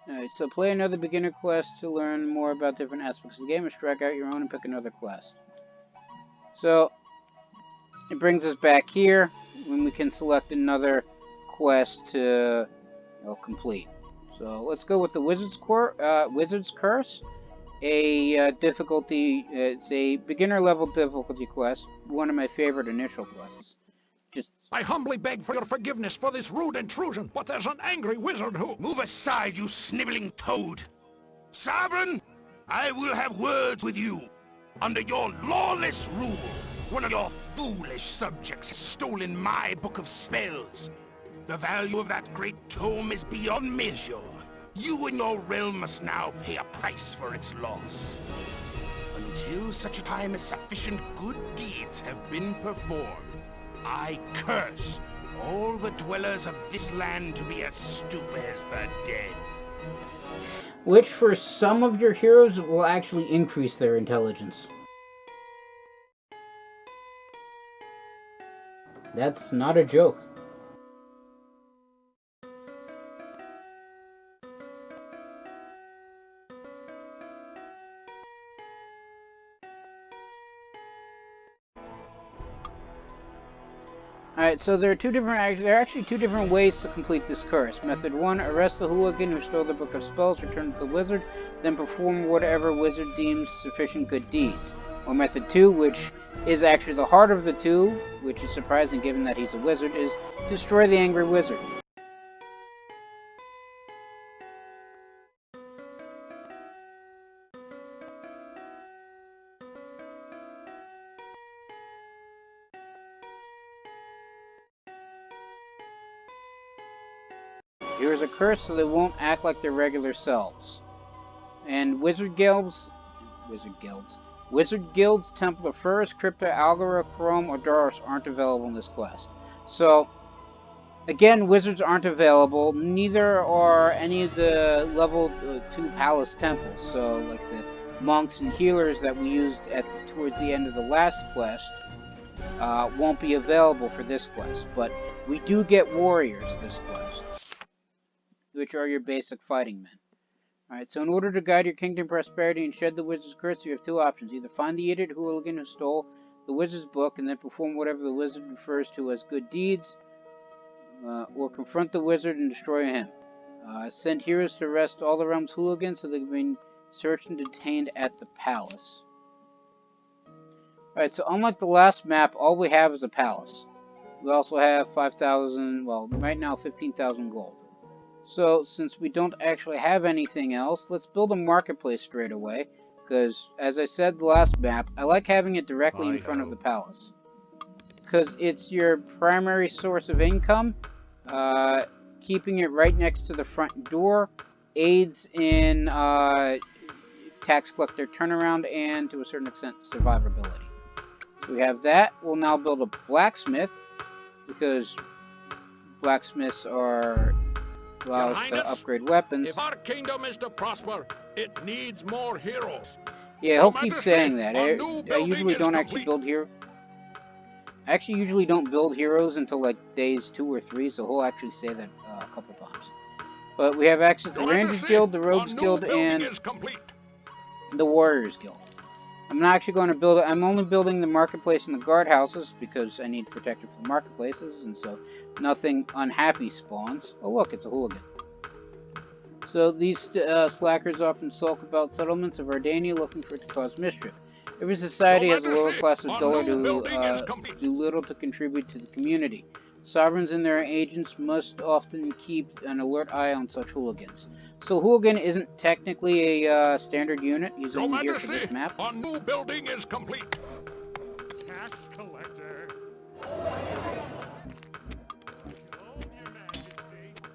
[SPEAKER 1] Alright, so play another beginner quest to learn more about different aspects of the game, or strike out your own and pick another quest. So, it brings us back here, when we can select another quest to complete. So, let's go with the Wizard's Curse. A difficulty, it's a beginner level difficulty quest, one of my favorite initial quests.
[SPEAKER 3] I humbly beg for your forgiveness for this rude intrusion, but there's an angry wizard who...
[SPEAKER 5] Move aside, you sniveling toad! Sovereign, I will have words with you. Under your lawless rule, one of your foolish subjects has stolen my book of spells. The value of that great tome is beyond measure. You and your realm must now pay a price for its loss. Until such a time as sufficient good deeds have been performed, I curse all the dwellers of this land to be as stupid as the dead.
[SPEAKER 2] Which, for some of your heroes, will actually increase their intelligence. That's not a joke.
[SPEAKER 1] Alright, so there are actually two different ways to complete this curse. Method 1, arrest the hooligan who stole the Book of Spells, return to the wizard, then perform whatever wizard deems sufficient good deeds. Or method 2, which is actually the harder of the two, which is surprising given that he's a wizard, is destroy the angry wizard. Here is a curse so they won't act like their regular selves. And Wizard Guilds, Temple of Furs, Crypta, Algora, Chrome, or Doros aren't available in this quest. So, again, wizards aren't available. Neither are any of the level 2 palace temples. So, like the monks and healers that we used towards the end of the last quest won't be available for this quest. But we do get warriors this quest, which are your basic fighting men. Alright, so in order to guide your kingdom prosperity and shed the wizard's curse, you have two options. Either find the idiot hooligan who stole the wizard's book and then perform whatever the wizard refers to as good deeds, or confront the wizard and destroy him. Send heroes to arrest all the realm's hooligans so they can be searched and detained at the palace. Alright, so unlike the last map, all we have is a palace. We also have 5,000, well, right now 15,000 gold. So, since we don't actually have anything else, let's build a marketplace straight away. Because, as I said the last map, I like having it directly in front of the palace. Because it's your primary source of income. Keeping it right next to the front door aids in tax collector turnaround and, to a certain extent, survivability. We have that. We'll now build a blacksmith. Because blacksmiths allow us to upgrade weapons.
[SPEAKER 3] If our kingdom is to prosper, it needs more heroes.
[SPEAKER 1] Yeah, he'll keep saying that. I usually don't actually build heroes. I actually usually don't build heroes until like days 2 or 3, so he'll actually say that a couple times. But we have access to the Rangers Guild, the Rogues Guild, and the Warriors Guild. I'm not actually going to build it. I'm only building the marketplace and the guardhouses because I need protection for the marketplaces, and so nothing unhappy spawns. Oh look, it's a hooligan. So these slackers often sulk about settlements of Ardania looking for it to cause mischief. Every society has a lower class of dullard who do little to contribute to the community. Sovereigns and their agents must often keep an alert eye on such hooligans. So hooligan isn't technically a standard unit. He's only here for this map.
[SPEAKER 3] Our new building is complete.
[SPEAKER 5] Tax collector.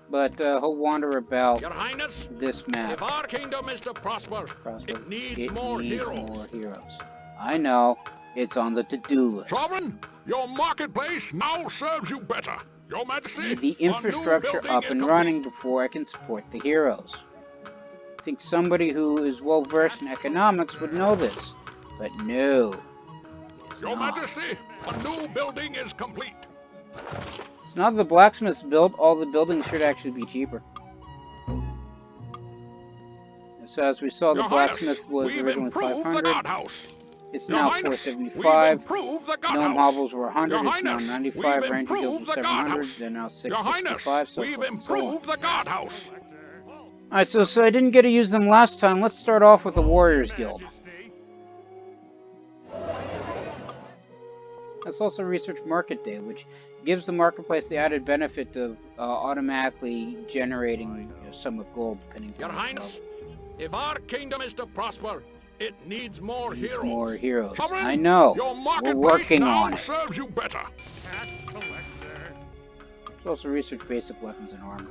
[SPEAKER 1] But he'll wander about
[SPEAKER 3] Your Highness,
[SPEAKER 1] this map.
[SPEAKER 3] if our kingdom is to prosper, it needs more heroes.
[SPEAKER 1] I know. It's on the to-do list.
[SPEAKER 3] Sovereign, your marketplace now serves you better. Your Majesty,
[SPEAKER 1] Need the infrastructure up and running before I can support the heroes. I think somebody who is well versed in economics would know this, but no.
[SPEAKER 3] Your Majesty, a new building is complete.
[SPEAKER 1] So now that the blacksmith's built, all the buildings should actually be cheaper. So as we saw, the blacksmith was originally 500. It's now 475. Gnome hovels were 100. It's now 95. Ranger guilds were 700. They're now 665. So forth and so on. Alright, so I didn't get to use them last time. Let's start off with the Warriors Guild. Let's also research Market Day, which gives the marketplace the added benefit of automatically generating a sum of gold, depending on
[SPEAKER 3] Your Highness, if our kingdom is to prosper, it needs more heroes.
[SPEAKER 1] More heroes.
[SPEAKER 3] Sovereign,
[SPEAKER 1] I know.
[SPEAKER 3] We're
[SPEAKER 1] working on it.
[SPEAKER 3] Serves you better.
[SPEAKER 5] Tax collector.
[SPEAKER 1] Let's also research basic weapons and armor.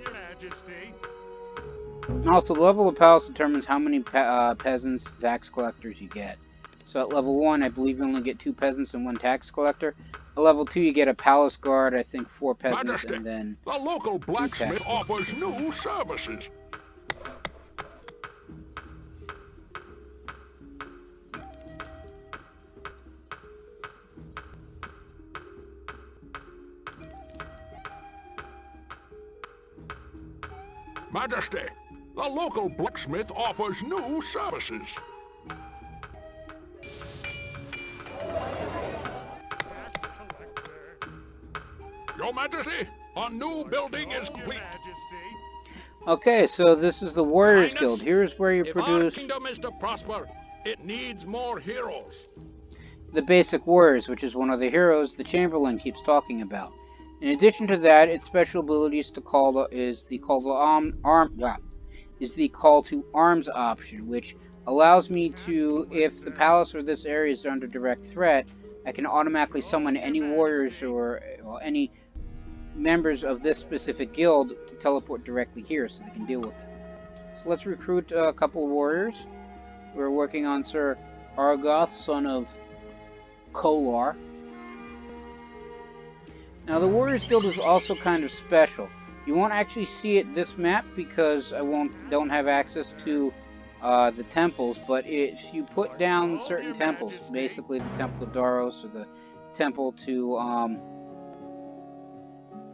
[SPEAKER 5] Your Majesty.
[SPEAKER 1] And also, the level of palace determines how many peasants, tax collectors you get. So at level 1, I believe you only get 2 peasants and 1 tax collector. At level 2, you get a palace guard, I think 4 peasants,
[SPEAKER 3] Majesty,
[SPEAKER 1] and then
[SPEAKER 3] the local blacksmith offers new services. Majesty, the local blacksmith offers new services. Your Majesty, our new building is complete.
[SPEAKER 1] Okay, so this is the Warriors
[SPEAKER 3] Highness,
[SPEAKER 1] Guild. Here's where you
[SPEAKER 3] if
[SPEAKER 1] produce
[SPEAKER 3] our kingdom is to prosper, it needs more heroes.
[SPEAKER 1] the basic warriors, which is one of the heroes the Chamberlain keeps talking about. In addition to that, its special abilities is the call to arms option, which allows me to, if the palace or this area is under direct threat, I can automatically summon any warriors or any members of this specific guild to teleport directly here so they can deal with it. So let's recruit a couple of warriors. We're working on Sir Argoth, son of Kolar. Now the Warriors Guild is also kind of special. You won't actually see it this map because I don't have access to the temples, but if you put down certain temples, basically the Temple of Daros or the Temple to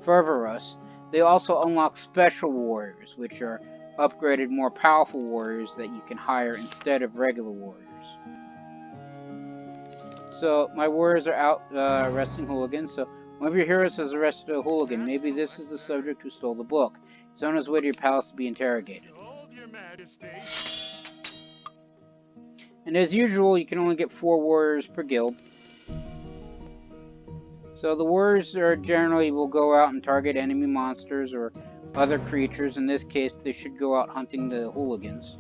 [SPEAKER 1] Fervorus, they also unlock special warriors, which are upgraded, more powerful warriors that you can hire instead of regular warriors. So my warriors are out arresting hooligans, so one of your heroes has arrested a hooligan. Maybe this is the subject who stole the book. He's on his way to your palace to be interrogated.
[SPEAKER 5] Hold your majesty.
[SPEAKER 1] And as usual, you can only get 4 warriors per guild. So the warriors are generally will go out and target enemy monsters or other creatures. In this case, they should go out hunting the hooligans.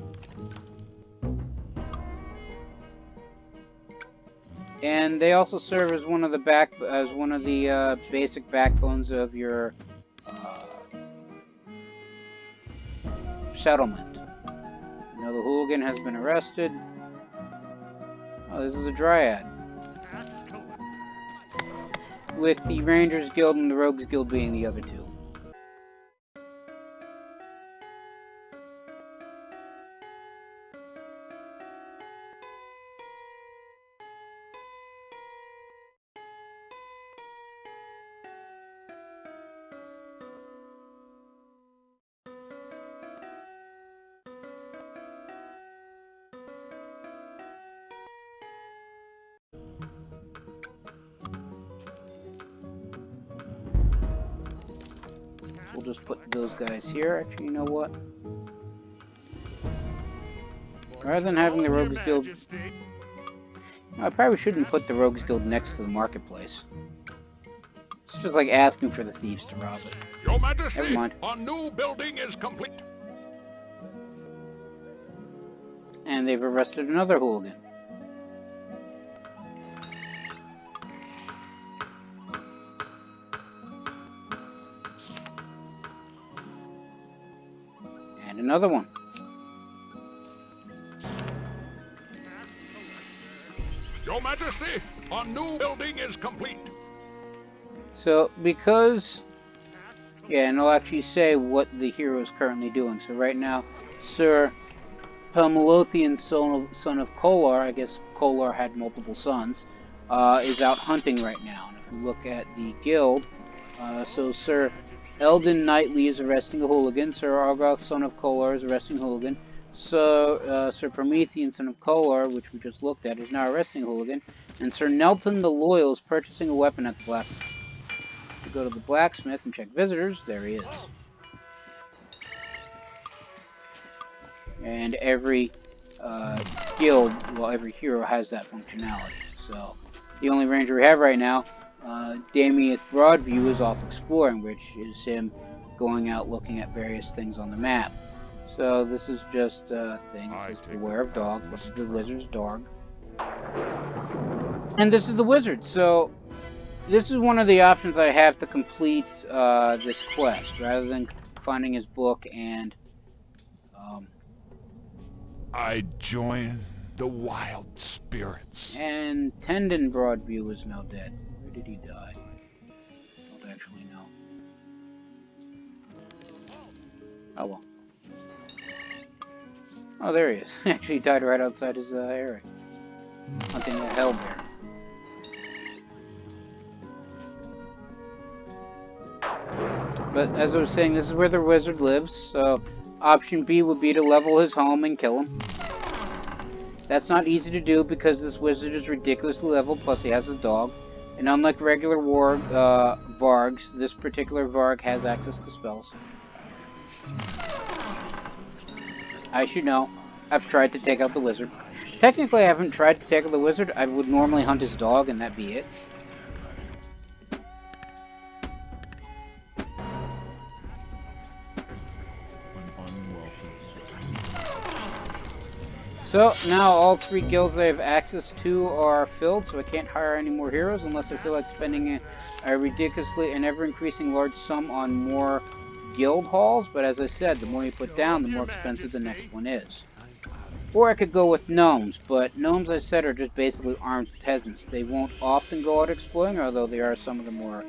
[SPEAKER 1] And they also serve as one of the basic backbones of your settlement. You know, the hooligan has been arrested. Oh, this is a dryad. With the Rangers Guild and the Rogues Guild being the other two. We'll just put those guys here. Actually, you know what? Rather than having the Rogues Guild... I probably shouldn't put the Rogues Guild next to the marketplace. It's just like asking for the thieves to rob it.
[SPEAKER 3] Your Majesty,
[SPEAKER 1] Never mind.
[SPEAKER 3] our new building is complete.
[SPEAKER 1] And they've arrested another hooligan. And another one.
[SPEAKER 3] Your Majesty, our new building is complete.
[SPEAKER 1] So, because... Yeah, and I'll actually say what the hero is currently doing. So right now, Sir Pelmalothian, son of Kolar, I guess Kolar had multiple sons, is out hunting right now. And if we look at the guild, so Sir Eldon Knightley is arresting a hooligan, Sir Argoth, son of Kolar, is arresting a hooligan, so Sir Promethean, son of Kolar, which we just looked at, is now arresting a hooligan, and Sir Nelton the Loyal is purchasing a weapon at the blacksmith. We go to the blacksmith and check visitors. There he is. And every guild, well, every hero has that functionality. So the only ranger we have right now, Damieth Broadview, is off exploring, which is him going out looking at various things on the map. So this is just things. This is Beware of Dog. This is the wizard's dog. And this is the wizard. So this is one of the options I have to complete this quest, rather than finding his book and...
[SPEAKER 4] I join the wild spirits.
[SPEAKER 1] And Tendon Broadview is now dead. Where did he die? Don't actually know. Oh well. Oh, there he is. Actually, he died right outside his area. Hunting a hellbear. But as I was saying, this is where the wizard lives, so option B would be to level his home and kill him. That's not easy to do because this wizard is ridiculously leveled, plus he has his dog. And unlike regular Vargs, this particular Varg has access to spells. I should know. I've tried to take out the wizard. Technically, I haven't tried to take out the wizard. I would normally hunt his dog, and that'd be it. So now all 3 guilds I have access to are filled, so I can't hire any more heroes unless I feel like spending a ridiculously and ever-increasing large sum on more guild halls. But as I said, the more you put down, the more expensive the next one is. Or I could go with gnomes, but gnomes, I said, are just basically armed peasants. They won't often go out exploring, although they are some of the more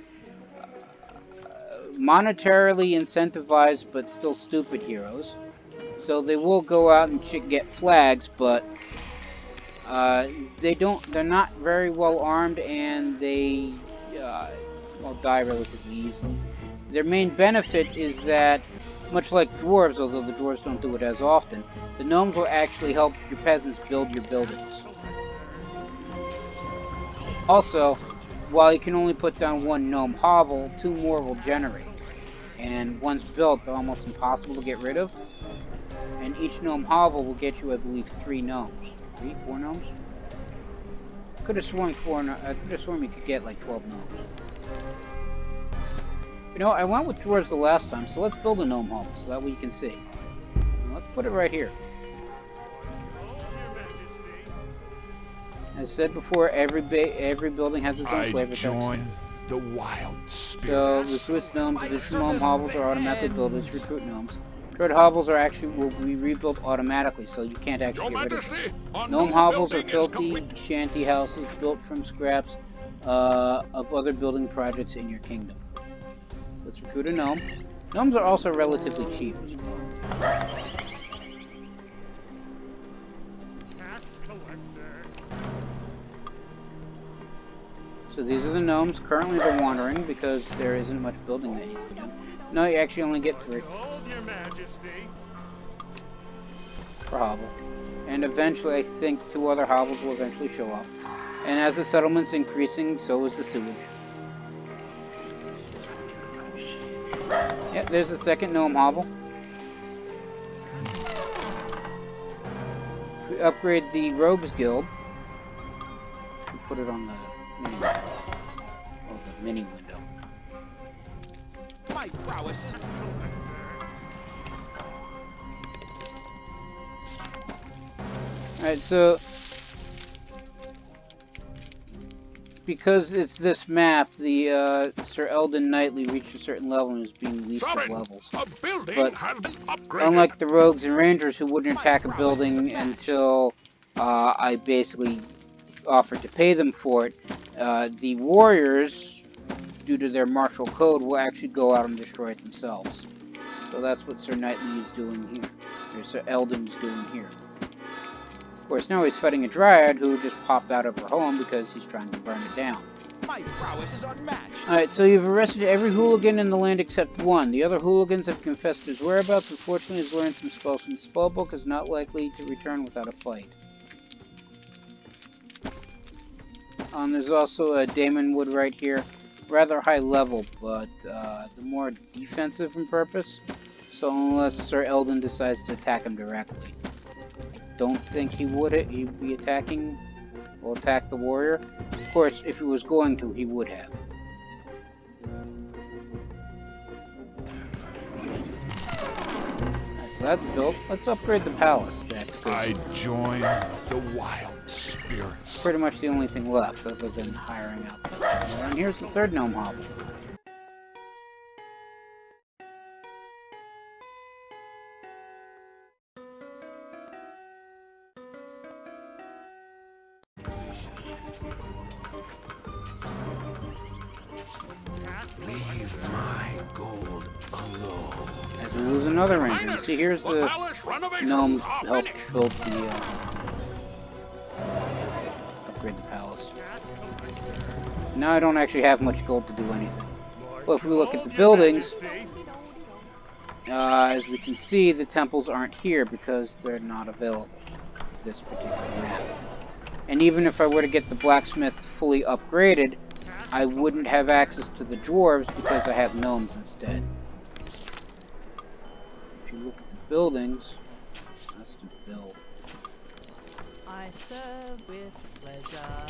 [SPEAKER 1] monetarily incentivized but still stupid heroes. So they will go out and get flags, but they're not very well armed, and they will die relatively easily. Their main benefit is that, much like dwarves, although the dwarves don't do it as often, the gnomes will actually help your peasants build your buildings. Also, while you can only put down 1 gnome hovel, 2 more will generate. And once built, they're almost impossible to get rid of. And each gnome hovel will get you, I believe, 3 gnomes. 3? 4 gnomes? Could have sworn you could get like 12 gnomes. You know, I went with dwarves the last time, so let's build a gnome hovel so that way you can see. And let's put it right here. As said before, every building has its own flavor text.
[SPEAKER 4] Join the wild spirits.
[SPEAKER 1] So recruit gnomes, additional gnome hovels are automatically built as recruit gnomes. Red hovels are will be rebuilt automatically, so you can't actually get rid of them. Gnome hovels are filthy shanty houses built from scraps of other building projects in your kingdom. Let's recruit a gnome. Gnomes are also relatively cheap as well. So these are the gnomes. Currently they're wandering because there isn't much building that needs to be done. No, you actually only get 3.
[SPEAKER 5] Your Majesty.
[SPEAKER 1] Per hovel. And eventually, I think 2 other hovels will eventually show up. And as the settlement's increasing, so is the sewage. Yeah, there's the second gnome hovel. If we upgrade the Rogues Guild, we put it on the mini window.
[SPEAKER 5] My prowess is...
[SPEAKER 1] Alright, so because it's this map, the Sir Eldon Knightley reached a certain level and is being least of levels. But unlike the rogues and rangers who wouldn't attack a building until I basically offered to pay them for it, the warriors, due to their martial code, will actually go out and destroy it themselves. So that's what Sir Knightley is doing here, or Sir Eldon is doing here. Of course, now he's fighting a dryad who just popped out of her home because he's trying to burn it down.
[SPEAKER 5] My prowess is unmatched.
[SPEAKER 1] Alright, so you've arrested every hooligan in the land except 1. The other hooligans have confessed his whereabouts. Unfortunately, he's learned some spells from the spellbook, is not likely to return without a fight. There's also a Damon Wood right here. Rather high level, but the more defensive in purpose. So unless Sir Eldon decides to attack him directly. Don't think he would. He'd be attacking, or attack the warrior. Of course, if he was going to, he would have. Alright, so that's built. Let's upgrade the palace.
[SPEAKER 4] I join the wild spirits.
[SPEAKER 1] Pretty much the only thing left, other than hiring out the... And here's the 3rd gnome hovel.
[SPEAKER 5] Leave my gold alone.
[SPEAKER 1] As we lose another ranger. See, here's the gnomes help build the upgrade the palace. Now I don't actually have much gold to do anything. Well, if we look at the buildings, as we can see, the temples aren't here because they're not available. This particular map. And even if I were to get the blacksmith fully upgraded, I wouldn't have access to the dwarves because I have gnomes instead. If you look at the buildings, that's to build.
[SPEAKER 6] I serve with pleasure.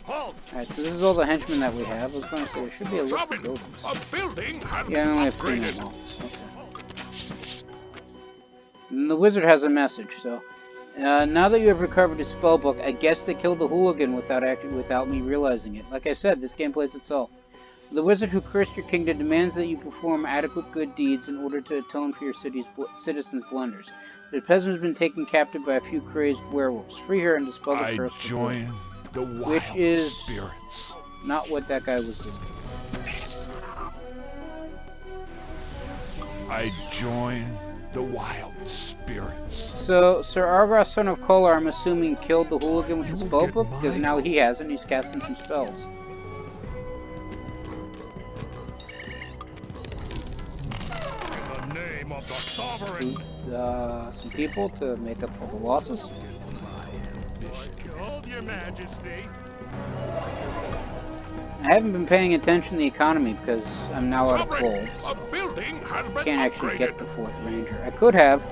[SPEAKER 5] Halt!
[SPEAKER 1] Alright, so this is all the henchmen that we have. I was going to say there should be a list of buildings.
[SPEAKER 3] A building has
[SPEAKER 1] Yeah, I only have 3
[SPEAKER 3] upgraded.
[SPEAKER 1] homes. Okay. And the wizard has a message, so... now that you have recovered his spellbook, I guess they killed the hooligan without me realizing it. Like I said, this game plays itself. The wizard who cursed your kingdom demands that you perform adequate good deeds in order to atone for your citizens' blunders. The peasant has been taken captive by a few crazed werewolves. Free her and dispel the curse.
[SPEAKER 4] I join the wild
[SPEAKER 1] which is
[SPEAKER 4] spirits.
[SPEAKER 1] Not what that guy was doing.
[SPEAKER 4] I join the wild spirits.
[SPEAKER 1] So, Sir Argos, son of Kolar, I'm assuming killed the hooligan with the spellbook, because now he has it and he's casting some spells.
[SPEAKER 5] In the name of the sovereign.
[SPEAKER 1] Some people to make up for the losses.
[SPEAKER 5] Gold, your majesty.
[SPEAKER 1] I haven't been paying attention to the economy because I'm now out of
[SPEAKER 3] Sovereign,
[SPEAKER 1] gold,
[SPEAKER 3] a
[SPEAKER 1] so
[SPEAKER 3] building has been
[SPEAKER 1] can't actually
[SPEAKER 3] upgraded.
[SPEAKER 1] get the 4th Ranger. I could have,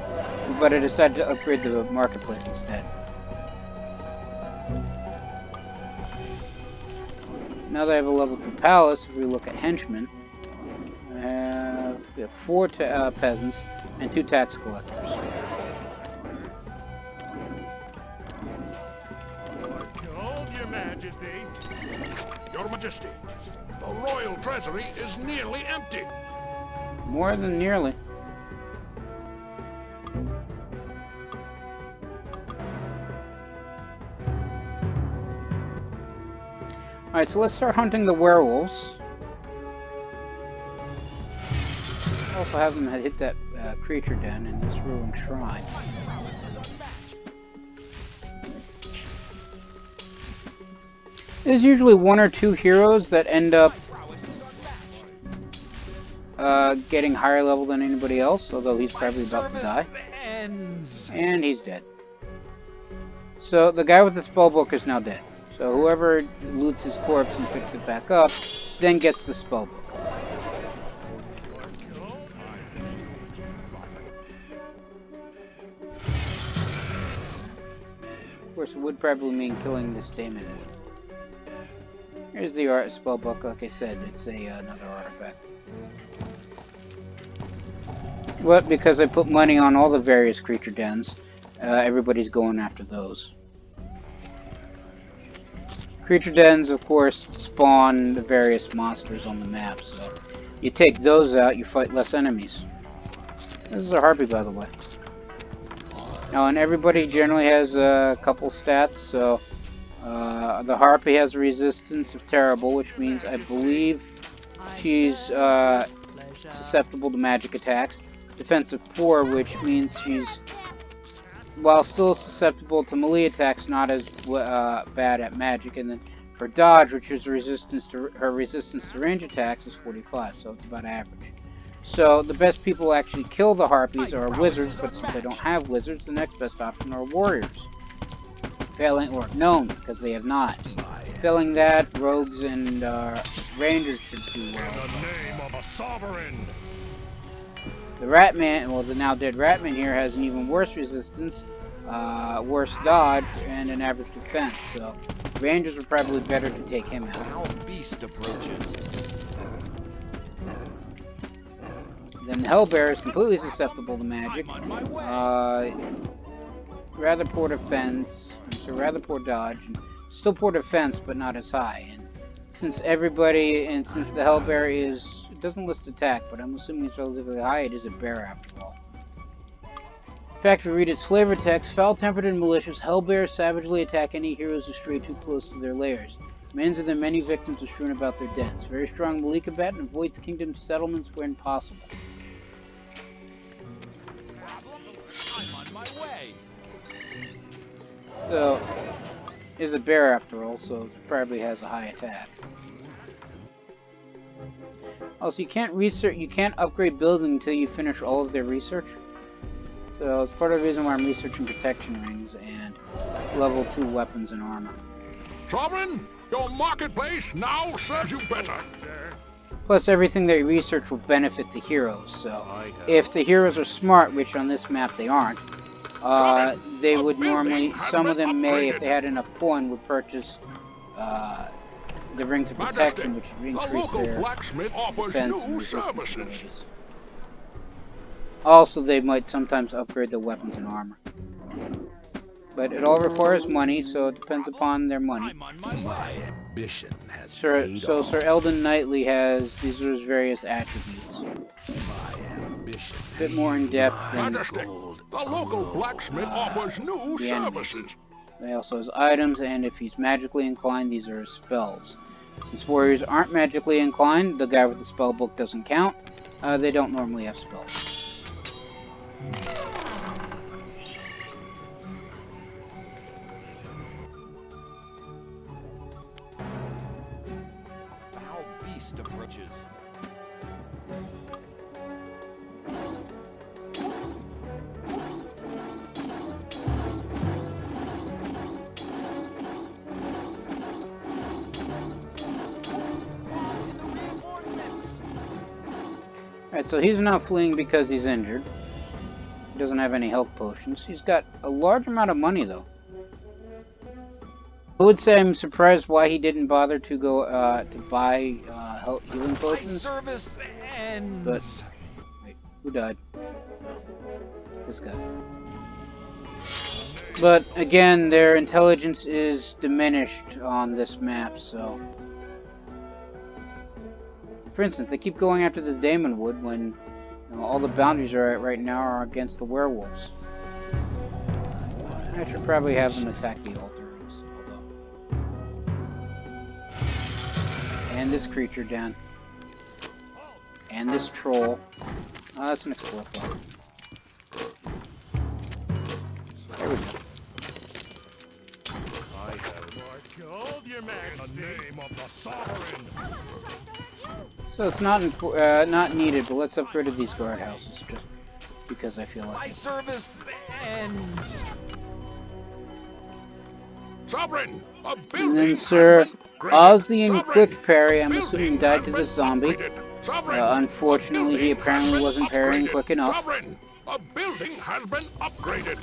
[SPEAKER 1] but I decided to upgrade the marketplace instead. Now that I have a level 2 palace, if we look at henchmen, we have 4 peasants and 2 tax collectors.
[SPEAKER 5] Gold, your majesty.
[SPEAKER 3] Your Majesty, the royal treasury is nearly empty.
[SPEAKER 1] More than nearly. Alright, so let's start hunting the werewolves. Also have them hit that creature den in this ruined shrine. There's usually 1 or 2 heroes that end up getting higher level than anybody else, although he's probably about to die. And he's dead. So the guy with the spellbook is now dead. So whoever loots his corpse and picks it back up, then gets the spellbook. Of course, it would probably mean killing this Daemon. Here's the spellbook. Like I said, it's another artifact. But because I put money on all the various creature dens, everybody's going after those. Creature dens, of course, spawn the various monsters on the map, so you take those out, you fight less enemies. This is a harpy, by the way. Now, and everybody generally has a couple stats, so the harpy has a resistance of terrible, which means I believe she's susceptible to magic attacks. Defense of poor, which means she's, while still susceptible to melee attacks, not as bad at magic. And then for dodge, which is resistance to range attacks, is 45, so it's about average. So the best people who actually kill the harpies are wizards, but since I don't have wizards, the next best option are warriors. Failing, or gnome, because they have knives. Failing that, rogues and rangers should do well.
[SPEAKER 5] In the name of a sovereign.
[SPEAKER 1] The Ratman, well, the now dead Ratman here has an even worse resistance, worse dodge, and an average defense. So rangers are probably better to take him out.
[SPEAKER 7] Our beast approaches.
[SPEAKER 1] Then the Hellbear is completely susceptible to magic. Rather poor defense, so rather poor dodge, and still poor defense, but not as high. And since everybody, and since the Hellbear is, it doesn't list attack, but I'm assuming it's relatively high, it is a bear after all. In fact, if you read its flavor text, foul-tempered and malicious, Hellbears savagely attack any heroes who stray too close to their lairs. Demands of their many victims are strewn about their dens. Very strong melee combatant, avoids kingdom settlements when possible.
[SPEAKER 7] I'm on my way.
[SPEAKER 1] So, is a bear after all, so it probably has a high attack. Also, you can't upgrade buildings until you finish all of their research. So it's part of the reason why I'm researching protection rings and level 2 weapons and armor.
[SPEAKER 3] Sovereign, your marketplace now serves you better.
[SPEAKER 1] Plus, everything they research will benefit the heroes. So, if the heroes are smart, which on this map they aren't, they would normally, some of them may, if they had enough coin, would purchase the rings of protection, which would increase their defense and resistance abilities. Also, they might sometimes upgrade their weapons and armor. But it all requires money, so it depends upon their money.
[SPEAKER 7] I'm on my way.
[SPEAKER 4] Ambition has
[SPEAKER 1] Sir
[SPEAKER 4] paid
[SPEAKER 1] Eldon Knightley has, these are his various attributes.
[SPEAKER 4] My ambition.
[SPEAKER 1] A bit more in depth than
[SPEAKER 3] Majesty, the local blacksmith offers new
[SPEAKER 1] the enemies.
[SPEAKER 3] services.
[SPEAKER 1] They also has items, and if he's magically inclined, these are his spells. Since warriors aren't magically inclined, the guy with the spell book doesn't count. They don't normally have spells.
[SPEAKER 7] Foul beast approaches.
[SPEAKER 1] Alright, so he's not fleeing because he's injured. He doesn't have any health potions. He's got a large amount of money, though. I would say I'm surprised why he didn't bother to go to buy healing
[SPEAKER 7] My
[SPEAKER 1] potions.
[SPEAKER 7] service ends.
[SPEAKER 1] But wait, who died? This guy. But again, their intelligence is diminished on this map, so. For instance, they keep going after this Daemon Wood when all the boundaries are at right now are against the werewolves. I should probably have them attack the altar. And this creature down. And this troll. Oh, that's an explorer. There we go. So it's not not needed, but let's upgrade to these guardhouses just because I feel like
[SPEAKER 7] My
[SPEAKER 1] it.
[SPEAKER 7] service ends.
[SPEAKER 3] Sovereign, a
[SPEAKER 1] And
[SPEAKER 3] building
[SPEAKER 1] then
[SPEAKER 3] has
[SPEAKER 1] Sir
[SPEAKER 3] been upgraded.
[SPEAKER 1] Ozzy and
[SPEAKER 3] Sovereign,
[SPEAKER 1] Quick Parry, I'm
[SPEAKER 3] building
[SPEAKER 1] assuming died to
[SPEAKER 3] has
[SPEAKER 1] this
[SPEAKER 3] been
[SPEAKER 1] zombie.
[SPEAKER 3] upgraded. Sovereign,
[SPEAKER 1] Unfortunately,
[SPEAKER 3] a
[SPEAKER 1] he
[SPEAKER 3] building
[SPEAKER 1] apparently
[SPEAKER 3] has been
[SPEAKER 1] wasn't parrying
[SPEAKER 3] upgraded.
[SPEAKER 1] quick enough.
[SPEAKER 3] Sovereign, a building has been upgraded.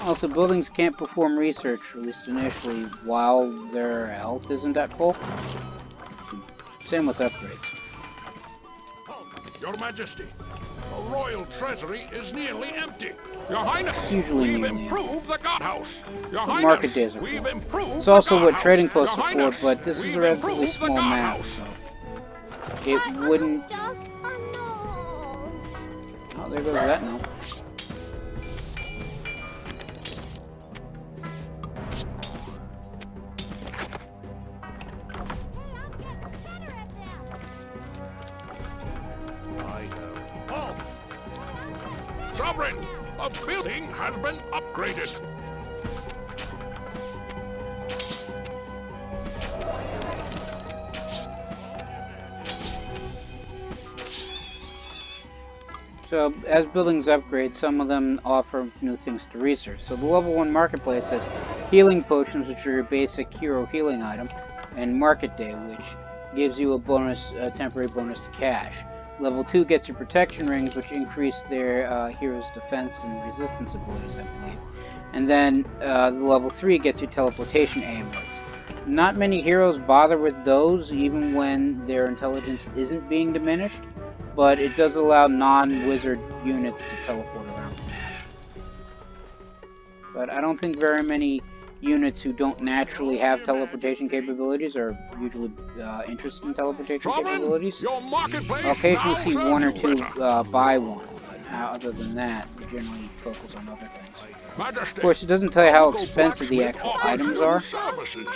[SPEAKER 1] Also, buildings can't perform research, at least initially, while their health isn't at full. Same with upgrades.
[SPEAKER 3] Your Majesty, the royal treasury is nearly empty. Your Highness,
[SPEAKER 1] It's usually
[SPEAKER 3] we've
[SPEAKER 1] nearly
[SPEAKER 3] improved the guardhouse. Your Highness,
[SPEAKER 1] market days are
[SPEAKER 3] we've
[SPEAKER 1] full.
[SPEAKER 3] improved
[SPEAKER 1] It's also
[SPEAKER 3] the
[SPEAKER 1] what
[SPEAKER 3] guardhouse.
[SPEAKER 1] trading posts
[SPEAKER 3] Your
[SPEAKER 1] are for,
[SPEAKER 3] Highness,
[SPEAKER 1] but this is
[SPEAKER 3] we've
[SPEAKER 1] a relatively
[SPEAKER 3] improved the
[SPEAKER 1] small map,
[SPEAKER 3] guardhouse.
[SPEAKER 1] so it wouldn't. Oh, there goes that now.
[SPEAKER 3] Sovereign, a building has been upgraded.
[SPEAKER 1] So, as buildings upgrade, some of them offer new things to research. So the level 1 marketplace has healing potions, which are your basic hero healing item, and Market Day, which gives you a temporary bonus to cash. Level 2 gets your protection rings, which increase their hero's defense and resistance abilities, I believe. And then the level 3 gets your teleportation amulets. Not many heroes bother with those, even when their intelligence isn't being diminished, but it does allow non-wizard units to teleport around the map. But I don't think very many units who don't naturally have teleportation capabilities are usually interested in teleportation capabilities.
[SPEAKER 3] Your marketplace
[SPEAKER 1] I'll occasionally
[SPEAKER 3] now
[SPEAKER 1] see
[SPEAKER 3] serves
[SPEAKER 1] one or
[SPEAKER 3] you
[SPEAKER 1] two
[SPEAKER 3] better.
[SPEAKER 1] buy one, but other than that, they generally focus on other things.
[SPEAKER 3] Majesty,
[SPEAKER 1] Of course, it doesn't tell you how
[SPEAKER 3] local
[SPEAKER 1] expensive the
[SPEAKER 3] blacksmith
[SPEAKER 1] actual
[SPEAKER 3] offers
[SPEAKER 1] items
[SPEAKER 3] new
[SPEAKER 1] are.
[SPEAKER 3] services.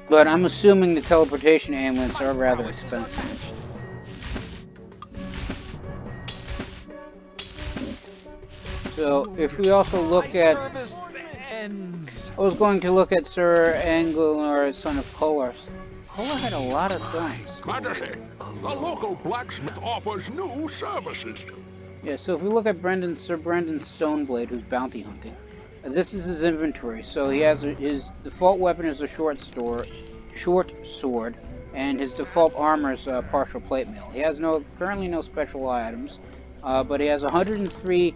[SPEAKER 1] But I'm assuming the teleportation amulets are rather expensive. So, if we also look at...
[SPEAKER 7] Service ends.
[SPEAKER 1] I was going to look at Sir Angular, son of Kolar. Kolar had a lot of sons.
[SPEAKER 3] Majesty, the local blacksmith offers new services.
[SPEAKER 1] Yeah, so if we look at Sir Brendan Stoneblade, who's bounty hunting, this is his inventory. So he has his default weapon is a short sword, and his default armor is partial plate mail. He has currently no special items, but he has 103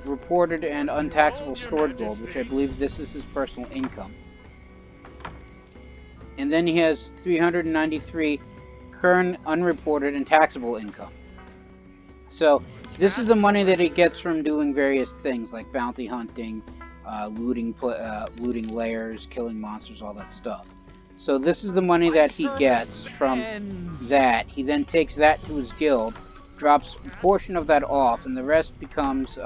[SPEAKER 1] reported and untaxable stored gold, which I believe this is his personal income. And then he has 393 current unreported and taxable income. So this is the money that he gets from doing various things like bounty hunting, looting lairs, killing monsters, all that stuff. So this is the money that he gets from that. He then takes that to his guild, drops a portion of that off, and the rest becomes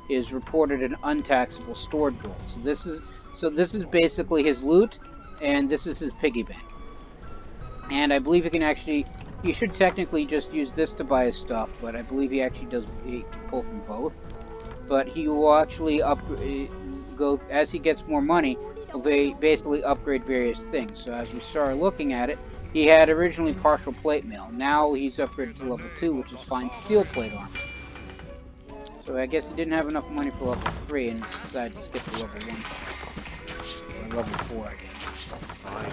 [SPEAKER 1] his reported and untaxable stored gold. So this is basically his loot, and this is his piggy bank. And I believe he should technically just use this to buy his stuff, but I believe he can pull from both. But he will actually go, as he gets more money, he'll basically upgrade various things. So as we start looking at it, he had originally partial plate mail. Now he's upgraded to level 2, which is fine steel plate armor. So I guess he didn't have enough money for level 3 and decided to skip to level 1 or level 4, I guess.
[SPEAKER 4] I know.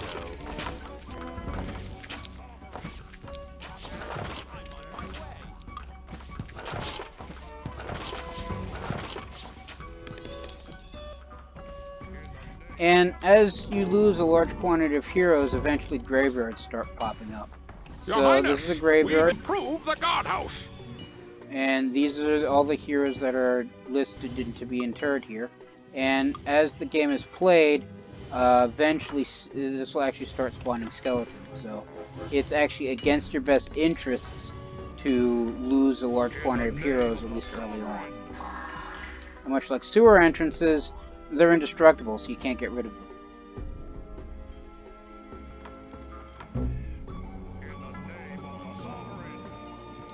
[SPEAKER 1] And as you lose a large quantity of heroes, eventually graveyards start popping up.
[SPEAKER 3] Your
[SPEAKER 1] So
[SPEAKER 3] Highness,
[SPEAKER 1] this is a graveyard,
[SPEAKER 3] we've improved the guardhouse.
[SPEAKER 1] and these are all the heroes that are listed to be interred here. And as the game is played, eventually this will actually start spawning skeletons. So it's actually against your best interests to lose a large quantity of heroes, at least early on. And much like sewer entrances, they're indestructible, so you can't get rid of them.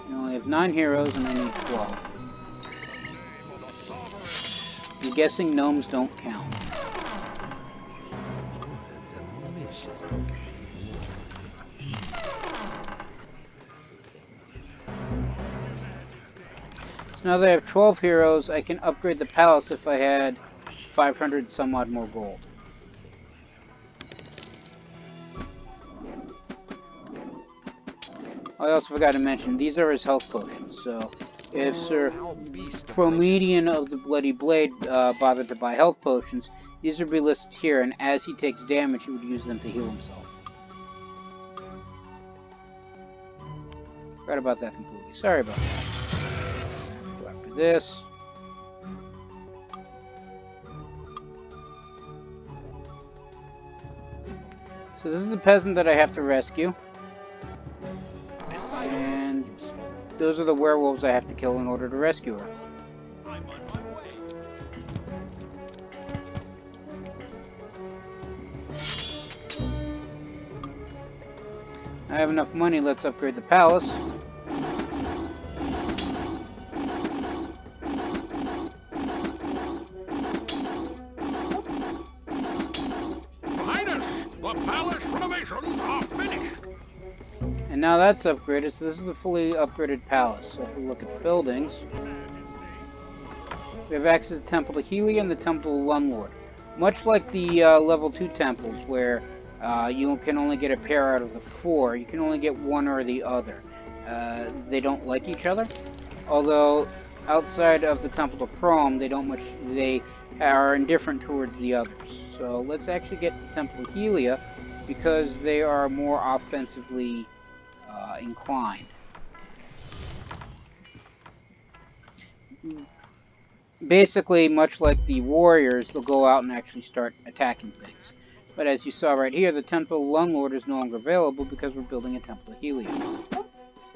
[SPEAKER 1] You only have 9 heroes and I need 12. I'm guessing gnomes don't count. So now that I have 12 heroes, I can upgrade the palace if I had 500 some odd more gold. I also forgot to mention, these are his health potions, so if Sir Promedian of the Bloody Blade bothered to buy health potions, these would be listed here, and as he takes damage, he would use them to heal himself. Forgot about that completely. Sorry about that. Go after this. So this is the peasant that I have to rescue. And those are the werewolves I have to kill in order to rescue her. I have enough money, let's upgrade the palace. And now that's upgraded, so this is the fully upgraded palace. So if we look at the buildings, we have access to the Temple to Helia and the Temple to Lunlord. Much like the level 2 temples, where you can only get a pair out of the 4, you can only get one or the other. They don't like each other, although outside of the Temple to Prom, they are indifferent towards the others. So let's actually get the Temple to Helia, because they are more offensively inclined. Basically, much like the warriors, they'll go out and actually start attacking things. But as you saw right here, the Temple of Lunlord is no longer available because we're building a Temple of Helium.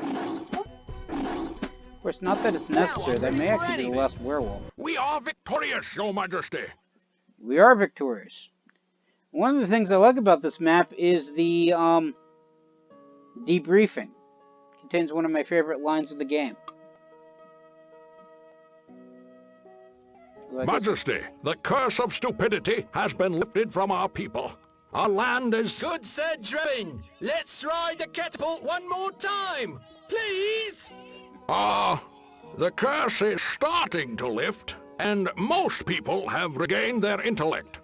[SPEAKER 1] Of course, not that it's necessary, that may actually be the last werewolf.
[SPEAKER 3] We are victorious, Your Majesty.
[SPEAKER 1] We are victorious. One of the things I like about this map is the debriefing. It contains one of my favorite lines of the game.
[SPEAKER 3] Majesty, the curse of stupidity has been lifted from our people. Our land is...
[SPEAKER 7] Good said, Drebin. Let's ride the catapult one more time, please.
[SPEAKER 3] The curse is starting to lift, and most people have regained their intellect.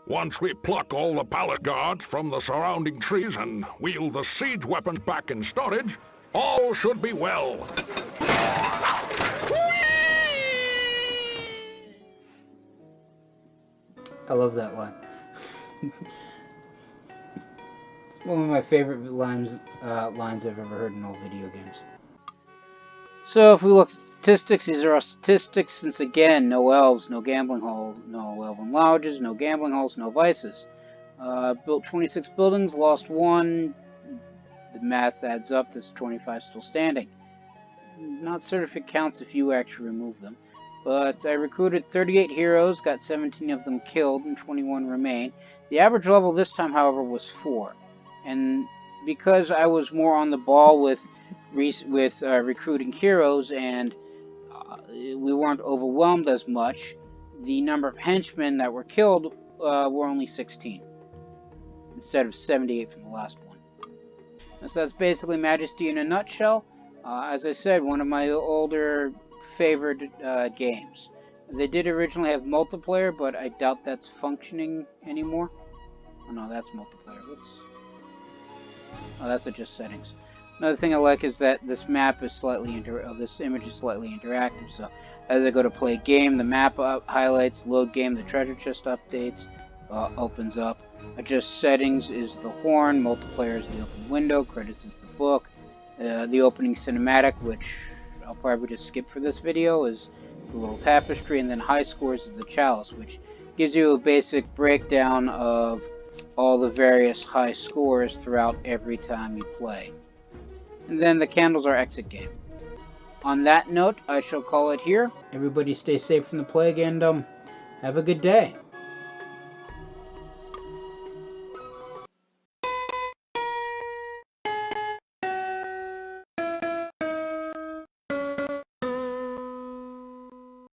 [SPEAKER 3] Once we pluck all the palace guards from the surrounding trees and wheel the siege weapons back in storage, all should be well.
[SPEAKER 2] I love that line. One of my favorite lines I've ever heard in all video games.
[SPEAKER 1] So if we look at statistics, these are our statistics since again, no elves, no gambling halls, no elven lodges, no gambling halls, no vices. Built 26 buildings, lost 1. The math adds up, there's 25 still standing. Not certain if it counts if you actually remove them. But I recruited 38 heroes, got 17 of them killed, and 21 remain. The average level this time, however, was 4. And because I was more on the ball with recruiting heroes, and we weren't overwhelmed as much, the number of henchmen that were killed were only 16, instead of 78 from the last one. And so that's basically Majesty in a nutshell. As I said, one of my older favorite games. They did originally have multiplayer, but I doubt that's functioning anymore. Oh no, that's multiplayer. Oh, that's just settings. Another thing I like is that this map is slightly this image is slightly interactive. So as I go to play a game, the map highlights, load game, the treasure chest updates, opens up. Adjust settings is the horn, multiplayer is the open window, credits is the book. The opening cinematic, which I'll probably just skip for this video, is the little tapestry, and then high scores is the chalice, which gives you a basic breakdown of all the various high scores throughout every time you play. And then the candles are exit game. On that note, I shall call it here.
[SPEAKER 2] Everybody stay safe from the plague and have a good day.